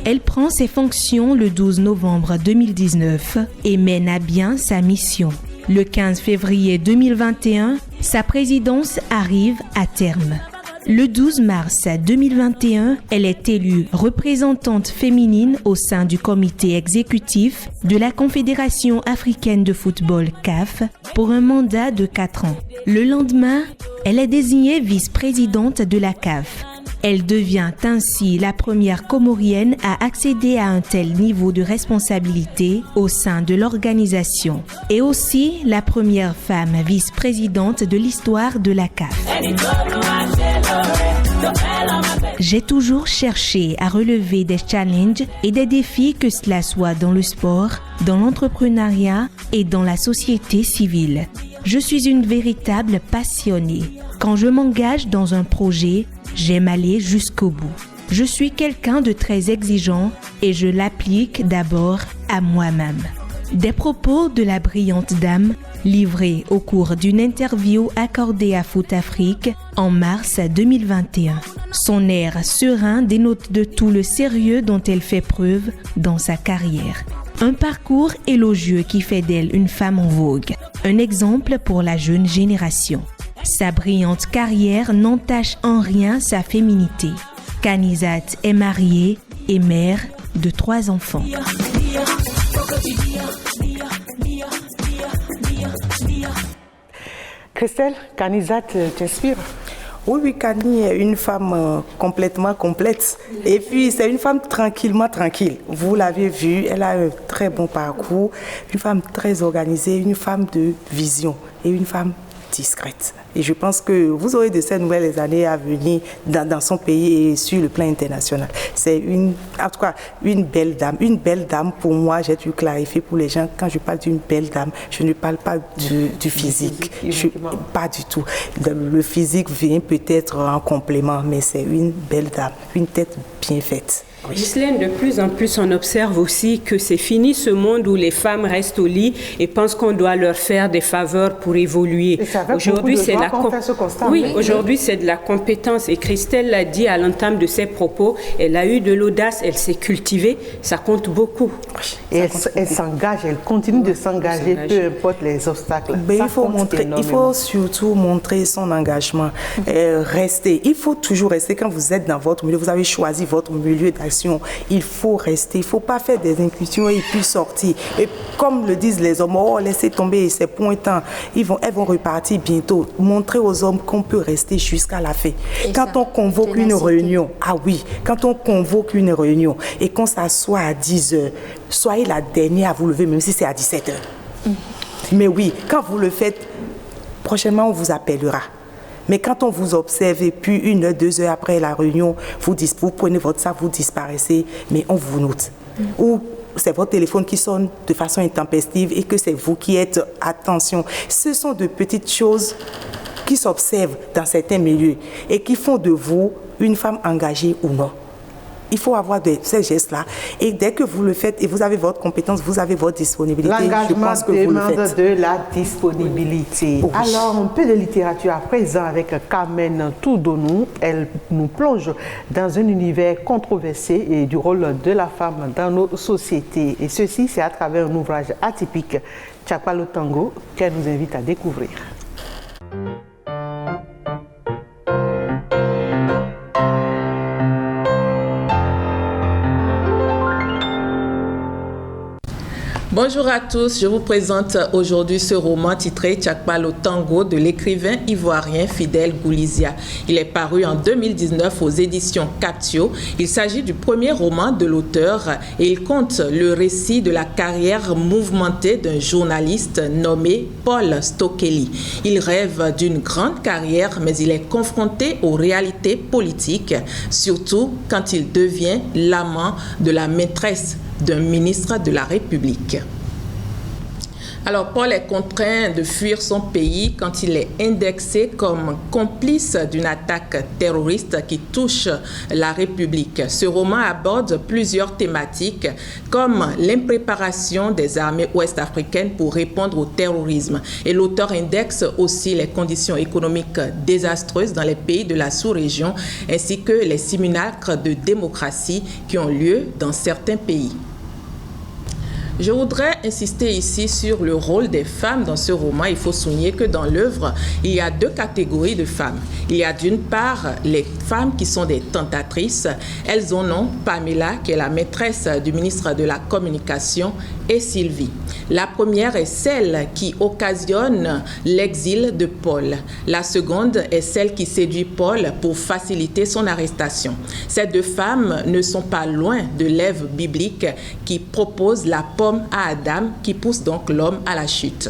Elle prend ses fonctions le 12 novembre 2019 et mène à bien sa mission. Le 15 février 2021, sa présidence arrive à terme. Le 12 mars 2021, elle est élue représentante féminine au sein du comité exécutif de la Confédération africaine de football CAF pour un mandat de 4 ans. Le lendemain, elle est désignée vice-présidente de la CAF. Elle devient ainsi la première Comorienne à accéder à un tel niveau de responsabilité au sein de l'organisation et aussi la première femme vice-présidente de l'histoire de la CAF. J'ai toujours cherché à relever des challenges et des défis, que cela soit dans le sport, dans l'entrepreneuriat et dans la société civile. Je suis une véritable passionnée. Quand je m'engage dans un projet, j'aime aller jusqu'au bout. Je suis quelqu'un de très exigeant et je l'applique d'abord à moi-même. Des propos de la brillante dame livrés au cours d'une interview accordée à Foot Afrique en mars 2021. Son air serein dénote de tout le sérieux dont elle fait preuve dans sa carrière. Un parcours élogieux qui fait d'elle une femme en vogue, un exemple pour la jeune génération. Sa brillante carrière n'entache en rien sa féminité. Kanizat est mariée et mère de 3 enfants. Christelle, Kanizat t'inspire? Oui, Kani est une femme complètement complète. Et puis, c'est une femme tranquille. Vous l'avez vu, elle a un très bon parcours, une femme très organisée, une femme de vision et une femme discrète. Et je pense que vous aurez de ces nouvelles années à venir dans son pays et sur le plan international. C'est en tout cas une belle dame. Une belle dame, pour moi, j'ai dû clarifier pour les gens, quand je parle d'une belle dame, je ne parle pas du physique. Pas du tout. Le physique vient peut-être en complément, mais c'est une belle dame, une tête bien faite. Oui. Ghislaine, de plus en plus, on observe aussi que c'est fini ce monde où les femmes restent au lit et pensent qu'on doit leur faire des faveurs pour évoluer. Aujourd'hui, c'est aujourd'hui, c'est de la compétence. Et Christelle l'a dit à l'entame de ses propos, elle a eu de l'audace, elle s'est cultivée, ça compte beaucoup. Et elle s'engage, elle continue de s'engager, peu importe les obstacles. Mais il faut surtout montrer son engagement. Il faut toujours rester. Quand vous êtes dans votre milieu, vous avez choisi votre milieu d'action. Il faut rester, il ne faut pas faire des incursions et puis sortir. Et comme le disent les hommes, laissez tomber, c'est pointant. Elles vont repartir bientôt. Montrer aux hommes qu'on peut rester jusqu'à la fin. Quand on convoque une réunion, quand on convoque une réunion et qu'on s'assoit à 10h, soyez la dernière à vous lever, même si c'est à 17h. Mais oui, quand vous le faites, prochainement on vous appellera. Mais quand on vous observe et puis 1 heure, 2 heures après la réunion, vous prenez votre sac, vous disparaissez, mais on vous note. Ou c'est votre téléphone qui sonne de façon intempestive et que c'est vous qui êtes attention. Ce sont de petites choses qui s'observent dans certains milieux et qui font de vous une femme engagée ou non. Il faut avoir ces gestes-là. Et dès que vous le faites et vous avez votre compétence, vous avez votre disponibilité, je pense que vous le faites. De la disponibilité. Oui. Alors, un peu de littérature à présent avec Carmen Toudonou. Elle nous plonge dans un univers controversé et du rôle de la femme dans nos sociétés. Et ceci, c'est à travers un ouvrage atypique, Tchakpa le Tango, qu'elle nous invite à découvrir. Bonjour à tous, je vous présente aujourd'hui ce roman titré Tchakpa le Tango de l'écrivain ivoirien Fidèle Goulizia. Il est paru en 2019 aux éditions Captio. Il s'agit du premier roman de l'auteur et il conte le récit de la carrière mouvementée d'un journaliste nommé Paul Stokely. Il rêve d'une grande carrière, mais il est confronté aux réalités politiques, surtout quand il devient l'amant de la maîtresse d'un ministre de la République. Alors, Paul est contraint de fuir son pays quand il est indexé comme complice d'une attaque terroriste qui touche la République. Ce roman aborde plusieurs thématiques comme l'impréparation des armées ouest-africaines pour répondre au terrorisme. Et l'auteur indexe aussi les conditions économiques désastreuses dans les pays de la sous-région ainsi que les simulacres de démocratie qui ont lieu dans certains pays. Je voudrais insister ici sur le rôle des femmes dans ce roman. Il faut souligner que dans l'œuvre, il y a 2 catégories de femmes. Il y a d'une part les femmes qui sont des tentatrices. Elles ont nom Pamela, qui est la maîtresse du ministre de la Communication, et Sylvie. La première est celle qui occasionne l'exil de Paul. La seconde est celle qui séduit Paul pour faciliter son arrestation. Ces 2 femmes ne sont pas loin de l'Ève biblique qui propose la pomme à Adam, qui pousse donc l'homme à la chute.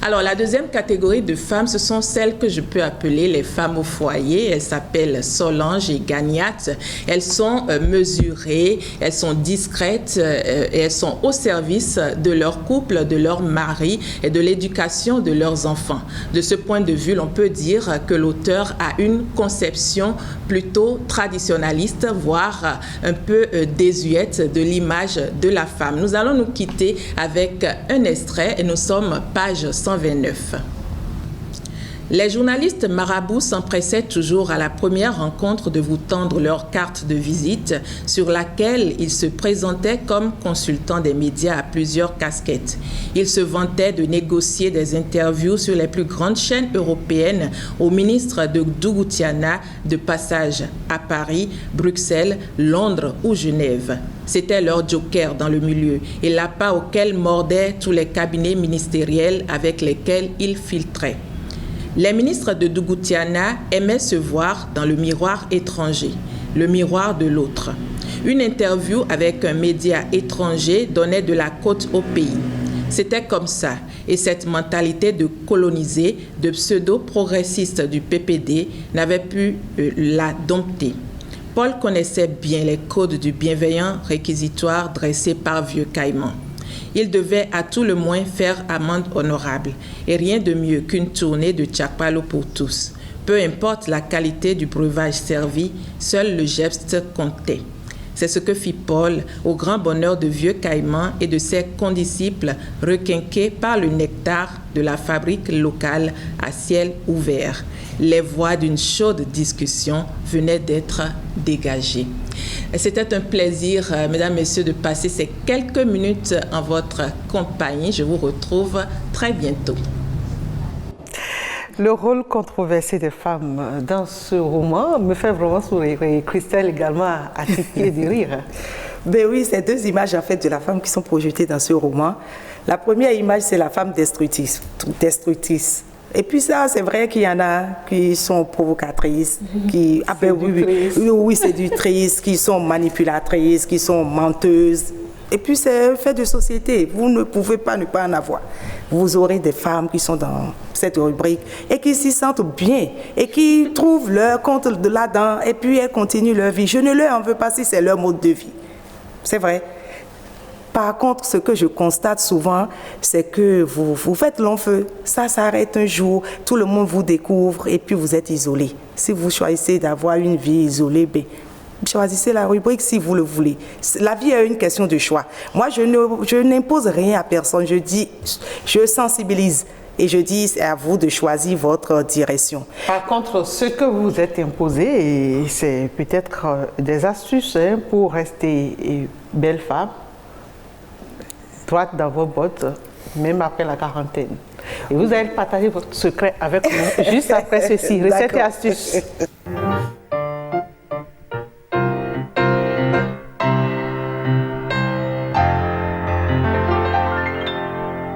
Alors, la deuxième catégorie de femmes, ce sont celles que je peux appeler les femmes au foyer. Elles s'appellent Solange et Gagnat. Elles sont mesurées, elles sont discrètes et elles sont au service de leur couple, de leur mari et de l'éducation de leurs enfants. De ce point de vue, l'on peut dire que l'auteur a une conception plutôt traditionnaliste, voire un peu désuète de l'image de la femme. Nous allons nous quitter avec un extrait et nous sommes page 129. Les journalistes marabouts s'empressaient toujours à la première rencontre de vous tendre leur carte de visite sur laquelle ils se présentaient comme consultants des médias à plusieurs casquettes. Ils se vantaient de négocier des interviews sur les plus grandes chaînes européennes au ministre de Dougoutiana de passage à Paris, Bruxelles, Londres ou Genève. C'était leur joker dans le milieu et l'appât auquel mordaient tous les cabinets ministériels avec lesquels ils filtraient. Les ministres de Dougoutiana aimaient se voir dans le miroir étranger, le miroir de l'autre. Une interview avec un média étranger donnait de la cote au pays. C'était comme ça, et cette mentalité de coloniser, de pseudo-progressistes du PPD n'avait pu la dompter. Paul connaissait bien les codes du bienveillant réquisitoire dressé par Vieux Caïman. Il devait à tout le moins faire amende honorable, et rien de mieux qu'une tournée de Tchakpalo pour tous. Peu importe la qualité du breuvage servi, seul le geste comptait. C'est ce que fit Paul au grand bonheur de Vieux Caïman et de ses condisciples requinqués par le nectar de la fabrique locale à ciel ouvert. Les voix d'une chaude discussion venaient d'être dégagées. C'était un plaisir, mesdames, messieurs, de passer ces quelques minutes en votre compagnie. Je vous retrouve très bientôt. Le rôle controversé des femmes dans ce roman me fait vraiment sourire. Et Christelle également a tiqué de rire. Ben oui, c'est deux images en fait de la femme qui sont projetées dans ce roman. La première image, c'est la femme destructrice. Et puis ça, c'est vrai qu'il y en a qui sont provocatrices, qui séductrices, qui sont manipulatrices, qui sont menteuses. Et puis c'est un fait de société. Vous ne pouvez pas ne pas en avoir. Vous aurez des femmes qui sont dans cette rubrique et qui s'y sentent bien et qui trouvent leur compte de là-dedans et puis elles continuent leur vie. Je ne leur en veux pas si c'est leur mode de vie. C'est vrai. Par contre, ce que je constate souvent, c'est que vous faites long feu. Ça s'arrête un jour, tout le monde vous découvre et puis vous êtes isolé. Si vous choisissez d'avoir une vie isolée, choisissez la rubrique si vous le voulez. La vie est une question de choix. Moi, je n'impose rien à personne. Je sensibilise et je dis c'est à vous de choisir votre direction. Par contre, ce que vous êtes imposé, c'est peut-être des astuces pour rester belle femme, droite dans vos bottes, même après la quarantaine. Et vous allez partager votre secret avec nous juste après ceci. Recettes et astuces.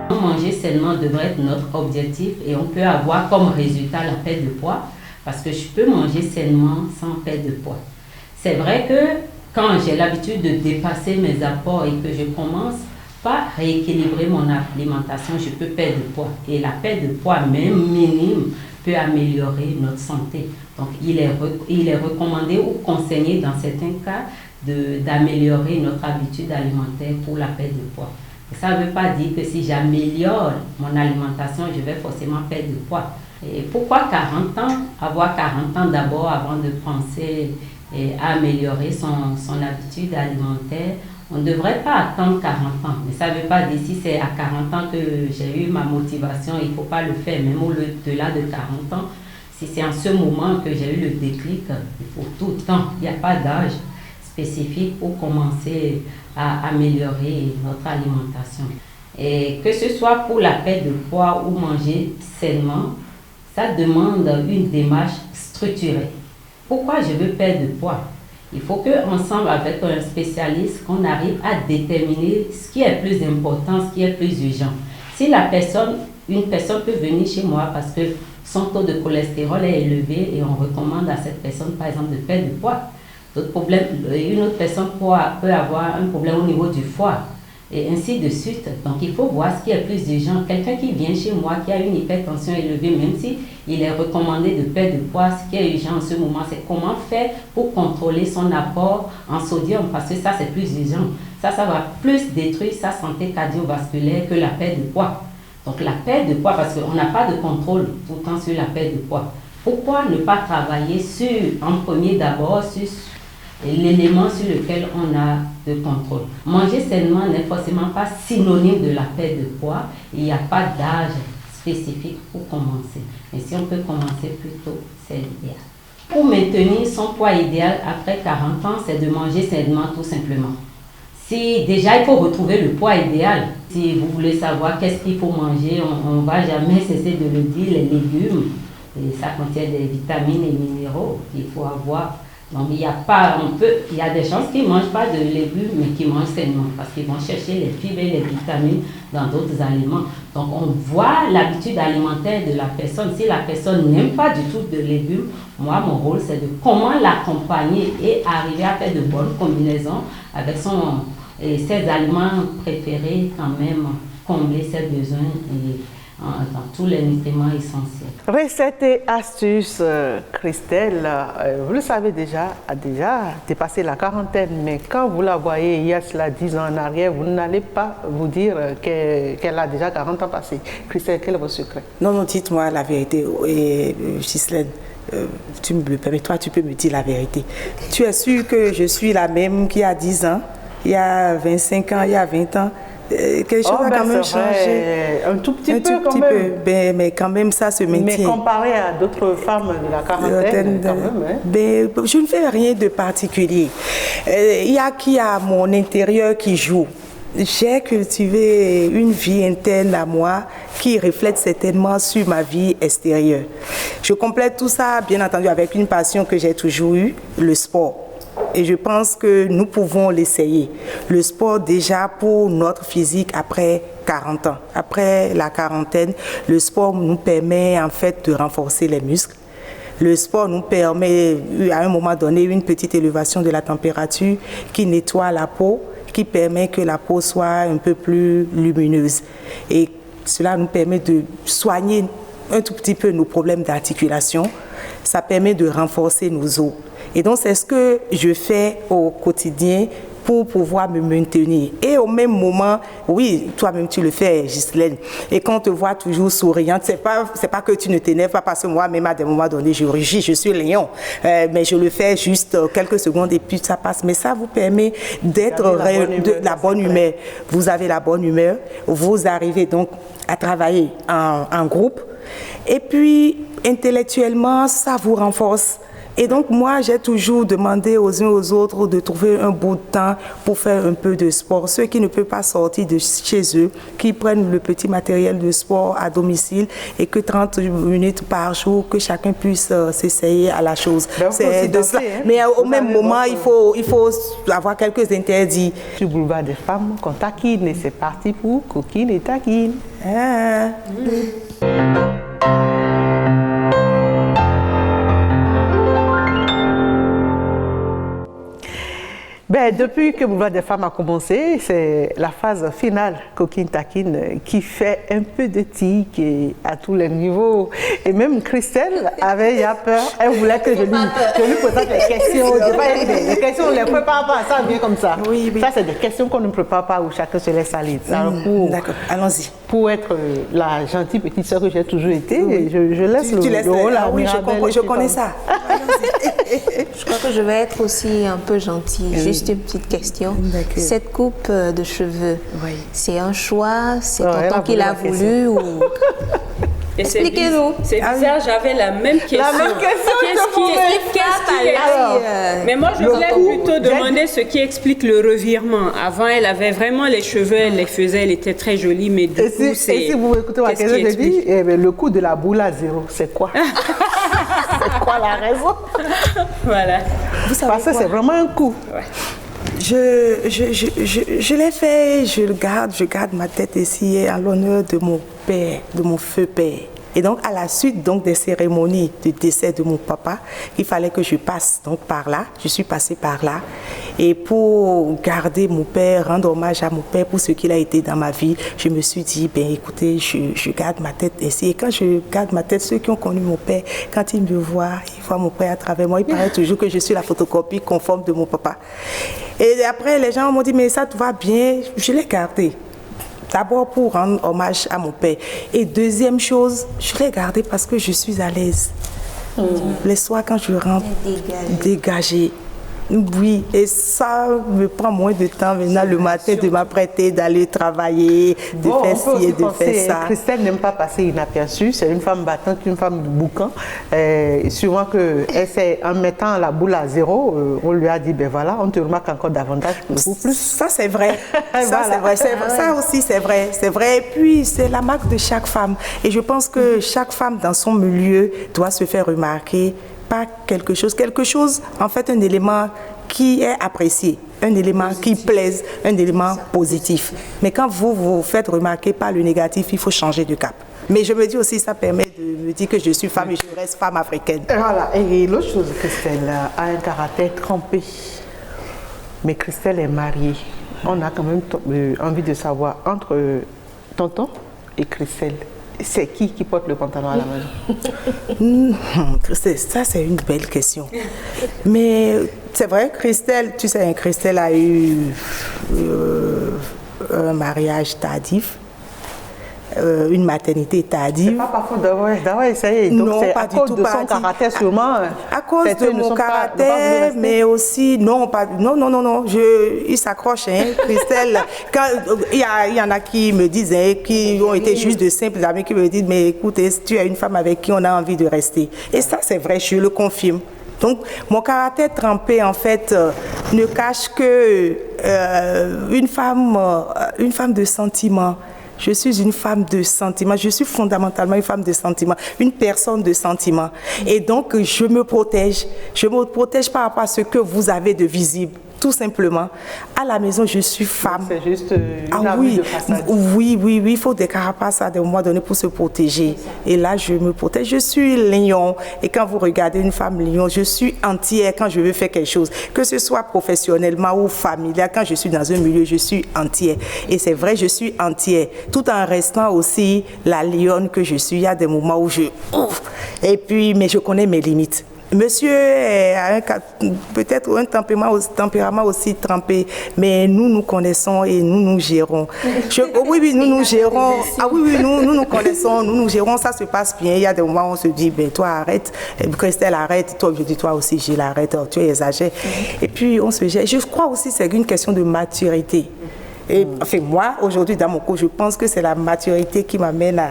Manger sainement devrait être notre objectif et on peut avoir comme résultat la perte de poids parce que je peux manger sainement sans perdre de poids. C'est vrai que quand j'ai l'habitude de dépasser mes apports et que je commence pas rééquilibrer mon alimentation, je peux perdre de poids. Et la perte de poids, même minime, peut améliorer notre santé. Donc, il est recommandé ou conseillé dans certains cas d'améliorer notre habitude alimentaire pour la perte de poids. Et ça ne veut pas dire que si j'améliore mon alimentation, je vais forcément perdre de poids. Et pourquoi 40 ans? Avoir 40 ans d'abord avant de penser à améliorer son habitude alimentaire. On ne devrait pas attendre 40 ans, mais ça ne veut pas dire si c'est à 40 ans que j'ai eu ma motivation, il ne faut pas le faire, même au-delà de 40 ans. Si c'est en ce moment que j'ai eu le déclic, il faut tout le temps. Il n'y a pas d'âge spécifique pour commencer à améliorer notre alimentation. Et que ce soit pour la perte de poids ou manger sainement, ça demande une démarche structurée. Pourquoi je veux perdre de poids? Il faut qu'ensemble, avec un spécialiste, qu'on arrive à déterminer ce qui est plus important, ce qui est plus urgent. Si une personne peut venir chez moi parce que son taux de cholestérol est élevé et on recommande à cette personne, par exemple, de perdre du poids. Une autre personne peut avoir un problème au niveau du foie et ainsi de suite. Donc, il faut voir ce qui est plus urgent. Quelqu'un qui vient chez moi, qui a une hypertension élevée, même si il est recommandé de perdre du poids, ce qui est urgent en ce moment, c'est comment faire pour contrôler son apport en sodium, parce que ça, c'est plus urgent. Ça va plus détruire sa santé cardiovasculaire que la perte de poids. Donc, la perte de poids, parce qu'on n'a pas de contrôle tout le temps sur la perte de poids. Pourquoi ne pas travailler en premier d'abord sur l'élément sur lequel on a de contrôle? Manger sainement n'est forcément pas synonyme de la perte de poids. Il n'y a pas d'âge spécifique pour commencer. Mais si on peut commencer plus tôt, c'est l'idéal. Pour maintenir son poids idéal après 40 ans, c'est de manger sainement tout simplement. Si déjà il faut retrouver le poids idéal, si vous voulez savoir qu'est-ce qu'il faut manger, on ne va jamais cesser de le dire, les légumes, et ça contient des vitamines et minéraux qu'il faut avoir. Donc il y a des gens qui ne mangent pas de légumes mais qui mangent sainement parce qu'ils vont chercher les fibres et les vitamines dans d'autres aliments. Donc on voit l'habitude alimentaire de la personne. Si la personne n'aime pas du tout de légumes, moi mon rôle c'est de comment l'accompagner et arriver à faire de bonnes combinaisons avec ses aliments préférés, quand même combler ses besoins et dans tous les nutriments essentiels. Recettes et astuces, Christelle, vous le savez déjà, a déjà dépassé la quarantaine, mais quand vous la voyez il y a cela 10 ans en arrière, vous n'allez pas vous dire qu'elle a déjà 40 ans passés. Christelle, quel est votre secret? Non, dites-moi la vérité. Et Ghislaine, tu me le permets, toi, tu peux me dire la vérité. Tu es sûre que je suis la même qu'il y a 10 ans, il y a 25 ans, il y a 20 ans? Quelque chose a quand même changé. Un tout petit peu quand même. Mais quand même, ça se maintient. Mais comparé à d'autres femmes de la quarantaine, quand même, hein? Je ne fais rien de particulier. Il y a qui à mon intérieur qui joue. J'ai cultivé une vie interne à moi qui reflète certainement sur ma vie extérieure. Je complète tout ça, bien entendu, avec une passion que j'ai toujours eue, le sport. Et je pense que nous pouvons l'essayer. Le sport déjà pour notre physique après 40 ans. Après la quarantaine, le sport nous permet en fait de renforcer les muscles. Le sport nous permet à un moment donné une petite élévation de la température qui nettoie la peau, qui permet que la peau soit un peu plus lumineuse. Et cela nous permet de soigner un tout petit peu nos problèmes d'articulation. Ça permet de renforcer nos os. Et donc, c'est ce que je fais au quotidien pour pouvoir me maintenir. Et au même moment, oui, toi-même tu le fais, Ghislaine. Et quand on te voit toujours souriante, c'est pas que tu ne t'énerves pas, parce que moi-même, à des moments donnés, je rugis, je suis lion. Mais je le fais juste quelques secondes et puis ça passe. Mais ça vous permet d'être de la bonne humeur. Vous avez la bonne humeur. Vous arrivez donc à travailler en groupe. Et puis, intellectuellement, ça vous renforce. Et donc, moi, j'ai toujours demandé aux uns aux autres de trouver un bout de temps pour faire un peu de sport. Ceux qui ne peuvent pas sortir de chez eux, qui prennent le petit matériel de sport à domicile et que 30 minutes par jour, que chacun puisse s'essayer à la chose. C'est de ça. Hein? Mais au même moment, il faut avoir quelques interdits. Sur Boulevard des Femmes, qu'on taquine et c'est parti pour Coquine et Taquine. Ah. Depuis que Boulevard des Femmes a commencé, c'est la phase finale, Coquine Taquine, qui fait un peu de tic à tous les niveaux. Et même Christelle avait peur. Elle voulait que je lui pose des questions. Les questions, on ne les prépare pas, ça vient comme ça. Oui. Ça, c'est des questions qu'on ne prépare pas, où chacun se laisse aller. D'accord, allons-y. Pour être la gentille petite sœur que j'ai toujours été, je laisse le rôle à Mirabelle. Je connais ça. Je crois que je vais être aussi un peu gentille. Juste une petite question. Cette coupe de cheveux, c'est un choix, c'est tonton qui l'a voulu ou... Expliquez-nous. C'est bizarre, j'avais la même question. Qu'est-ce qui explique Mais moi, je voulais plutôt demander ce qui explique le revirement. Avant, elle avait vraiment les cheveux, elle les faisait, elle était très jolie, mais du coup, c'est... Et si vous écoutez ma question, je dis, le coût de la boule à zéro, c'est quoi? C'est quoi la raison? Voilà. Parce que c'est vraiment un coup. Ouais. Je l'ai fait, je garde ma tête ici en l'honneur de mon père, de mon feu père. Et donc, à la suite des cérémonies de décès de mon papa, il fallait que je passe donc par là. Je suis passée par là. Et pour garder mon père, rendre hommage à mon père pour ce qu'il a été dans ma vie, je me suis dit, écoutez, je garde ma tête ici. Et quand je garde ma tête, ceux qui ont connu mon père, quand ils me voient, ils voient mon père à travers moi. Il paraît toujours que je suis la photocopie conforme de mon papa. Et après, les gens m'ont dit, mais ça te va bien. Je l'ai gardé. D'abord pour rendre hommage à mon père. Et deuxième chose, je l'ai gardé parce que je suis à l'aise. Les soirs quand je rentre, dégagée. Oui, et ça me prend moins de temps maintenant le matin de m'apprêter, d'aller travailler, de faire ci et de faire ça. Christelle n'aime pas passer inaperçue, c'est une femme battante, une femme de boucan. Souvent en mettant la boule à zéro, on lui a dit, ben voilà, on te remarque encore davantage, beaucoup plus. Ça c'est vrai, ça aussi c'est vrai, Et puis c'est la marque de chaque femme. Et je pense que chaque femme dans son milieu doit se faire remarquer par quelque chose, en fait un élément qui est apprécié, un élément qui plaise, un élément positif. Mais quand vous vous faites remarquer par le négatif, il faut changer de cap. Mais je me dis aussi, ça permet de me dire que je suis femme et je reste femme africaine. Voilà, et l'autre chose, Christelle a un caractère trempé. Mais Christelle est mariée. On a quand même envie de savoir, entre tonton et Christelle, c'est qui porte le pantalon à la maison? Ça, c'est une belle question. Mais c'est vrai, Christelle, tu sais, Christelle a eu un mariage tardif. Une maternité tardive. C'est pas parfois d'avoir essayé. Donc non, pas du tout. De son caractère sûrement. À cause de mon caractère, mais aussi non. Il s'accroche, hein, Christelle. Quand il y en a qui me disent, qui ont été juste de simples amis, qui me disent, mais écoute, tu es une femme avec qui on a envie de rester. Et ça, c'est vrai, je le confirme. Donc, mon caractère trempé, en fait, ne cache que une femme de sentiment. Je suis une femme de sentiment, je suis fondamentalement une femme de sentiment, une personne de sentiment. Et donc, je me protège par rapport à ce que vous avez de visible. Tout simplement. À la maison, je suis femme. C'est juste une armure de façade. Oui, il faut des carapaces à un moment donné pour se protéger. Et là, je me protège. Je suis lion. Et quand vous regardez une femme lion, je suis entière quand je veux faire quelque chose. Que ce soit professionnellement ou familial, quand je suis dans un milieu, je suis entière. Et c'est vrai, je suis entière. Tout en restant aussi la lionne que je suis. Il y a des moments où je ouvre. Et puis, mais je connais mes limites. Monsieur a peut-être un tempérament aussi trempé, mais nous connaissons et nous gérons. Nous gérons. Ah oui, nous connaissons, nous gérons, ça se passe bien. Il y a des moments où on se dit, ben toi arrête, Christelle arrête, toi je dis toi aussi je l'arrête, tu exagères. Et puis on se gère. Je crois aussi que c'est une question de maturité. Et enfin, moi, aujourd'hui, dans mon couple, je pense que c'est la maturité qui m'amène à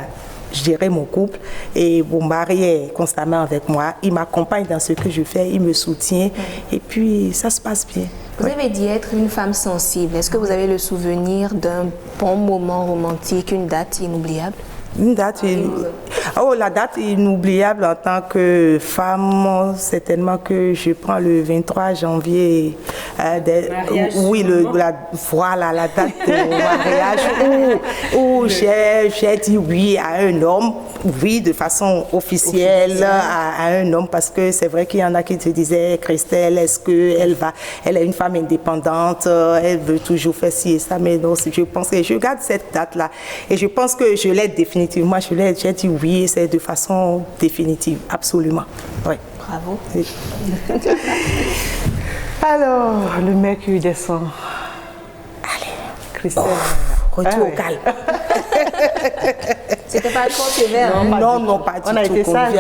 gérer mon couple. Et mon mari est constamment avec moi. Il m'accompagne dans ce que je fais, il me soutient. Et puis, ça se passe bien. Vous avez dit être une femme sensible. Est-ce que vous avez le souvenir d'un bon moment romantique, une date inoubliable? Une date, la date inoubliable en tant que femme, certainement que je prends le 23 janvier. La date de mon mariage où j'ai dit oui à un homme, oui de façon officielle à un homme, parce que c'est vrai qu'il y en a qui te disaient, Christelle, est-ce qu'elle est une femme indépendante, elle veut toujours faire ci et ça, mais non, je pense que je garde cette date-là et je pense que je l'ai définitivement, j'ai dit oui, c'est de façon définitive, absolument. Oui. Bravo. Oui. Alors, le mercure descend. Allez. Christelle. Retour au calme. C'était pas trop sévère. Non, pas du tout. On a été sage.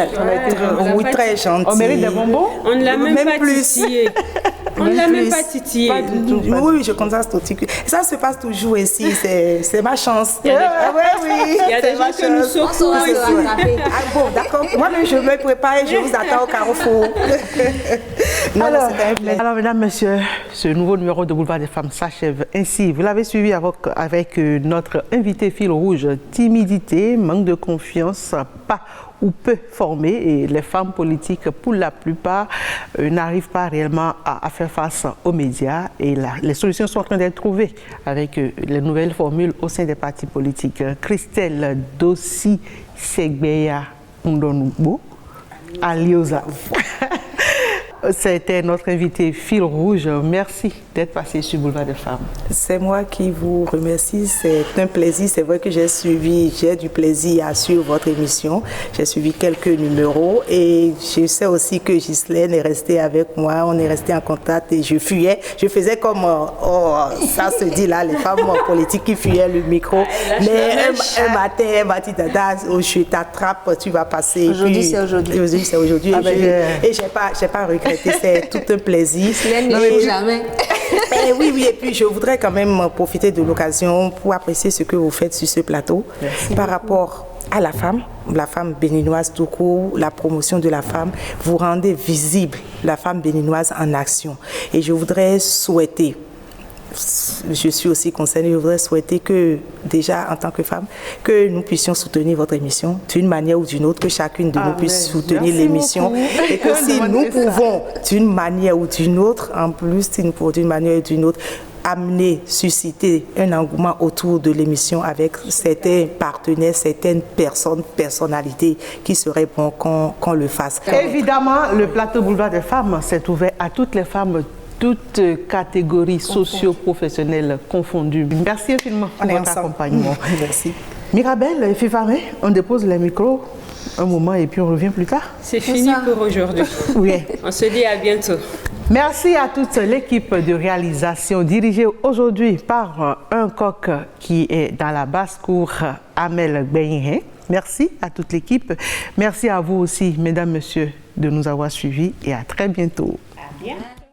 Oui, très gentil. On mérite des bonbons? On ne l'a même pas titillé. On ne l'a même pas titillé. Oui, je constate aussi que ça se passe toujours ici. C'est ma chance. Il y a des gens que nous secouons. Bon, d'accord. Moi-même, je me prépare et je vous attends au carrefour. Alors, mesdames, messieurs, ce nouveau numéro de Boulevard des Femmes s'achève ainsi. Vous l'avez suivi avec notre invité fil rouge, timidité, manque de confiance, pas ou peu formées, et les femmes politiques, pour la plupart, n'arrivent pas réellement à faire face aux médias, et les solutions sont en train d'être trouvées avec les nouvelles formules au sein des partis politiques. Christelle Dossi Segbeya Ndonugbo, Aliosa. C'était notre invité fil rouge. Merci d'être passé sur Boulevard des Femmes. C'est moi qui vous remercie. C'est un plaisir. C'est vrai que j'ai du plaisir à suivre votre émission. J'ai suivi quelques numéros et je sais aussi que Ghislaine est restée avec moi. On est resté en contact et je fuyais. Je faisais comme, ça se dit là, les femmes politiques qui fuyaient le micro. Mais un matin, elle m'a dit, Dada, je t'attrape, tu vas passer. Aujourd'hui, c'est aujourd'hui. Aujourd'hui, c'est aujourd'hui. Et j'ai pas regretté. C'est tout un plaisir. Ghislaine ne joue jamais. Oui, et puis je voudrais quand même profiter de l'occasion pour apprécier ce que vous faites sur ce plateau. Merci par rapport à la femme béninoise tout court, la promotion de la femme. Vous rendez visible la femme béninoise en action. Et je voudrais souhaiter, je suis aussi concernée, je voudrais souhaiter que, déjà en tant que femme, que nous puissions soutenir votre émission d'une manière ou d'une autre, que chacune de nous puisse soutenir l'émission. Et que si nous pouvons, d'une manière ou d'une autre, en plus, si nous pouvons d'une manière ou d'une autre, amener, susciter un engouement autour de l'émission avec certains partenaires, certaines personnalités qui seraient bon qu'on le fasse. Évidemment, le plateau Boulevard des Femmes s'est ouvert à toutes les femmes, toutes catégories socio-professionnelles confondues. Merci infiniment pour votre accompagnement. Merci. Mirabel et Fifaré, on dépose les micros un moment et puis on revient plus tard. C'est fini pour aujourd'hui. Oui. On se dit à bientôt. Merci à toute l'équipe de réalisation dirigée aujourd'hui par un coq qui est dans la basse-cour, Amel Gbenye. Merci à toute l'équipe. Merci à vous aussi, mesdames, messieurs, de nous avoir suivis et à très bientôt. À bientôt.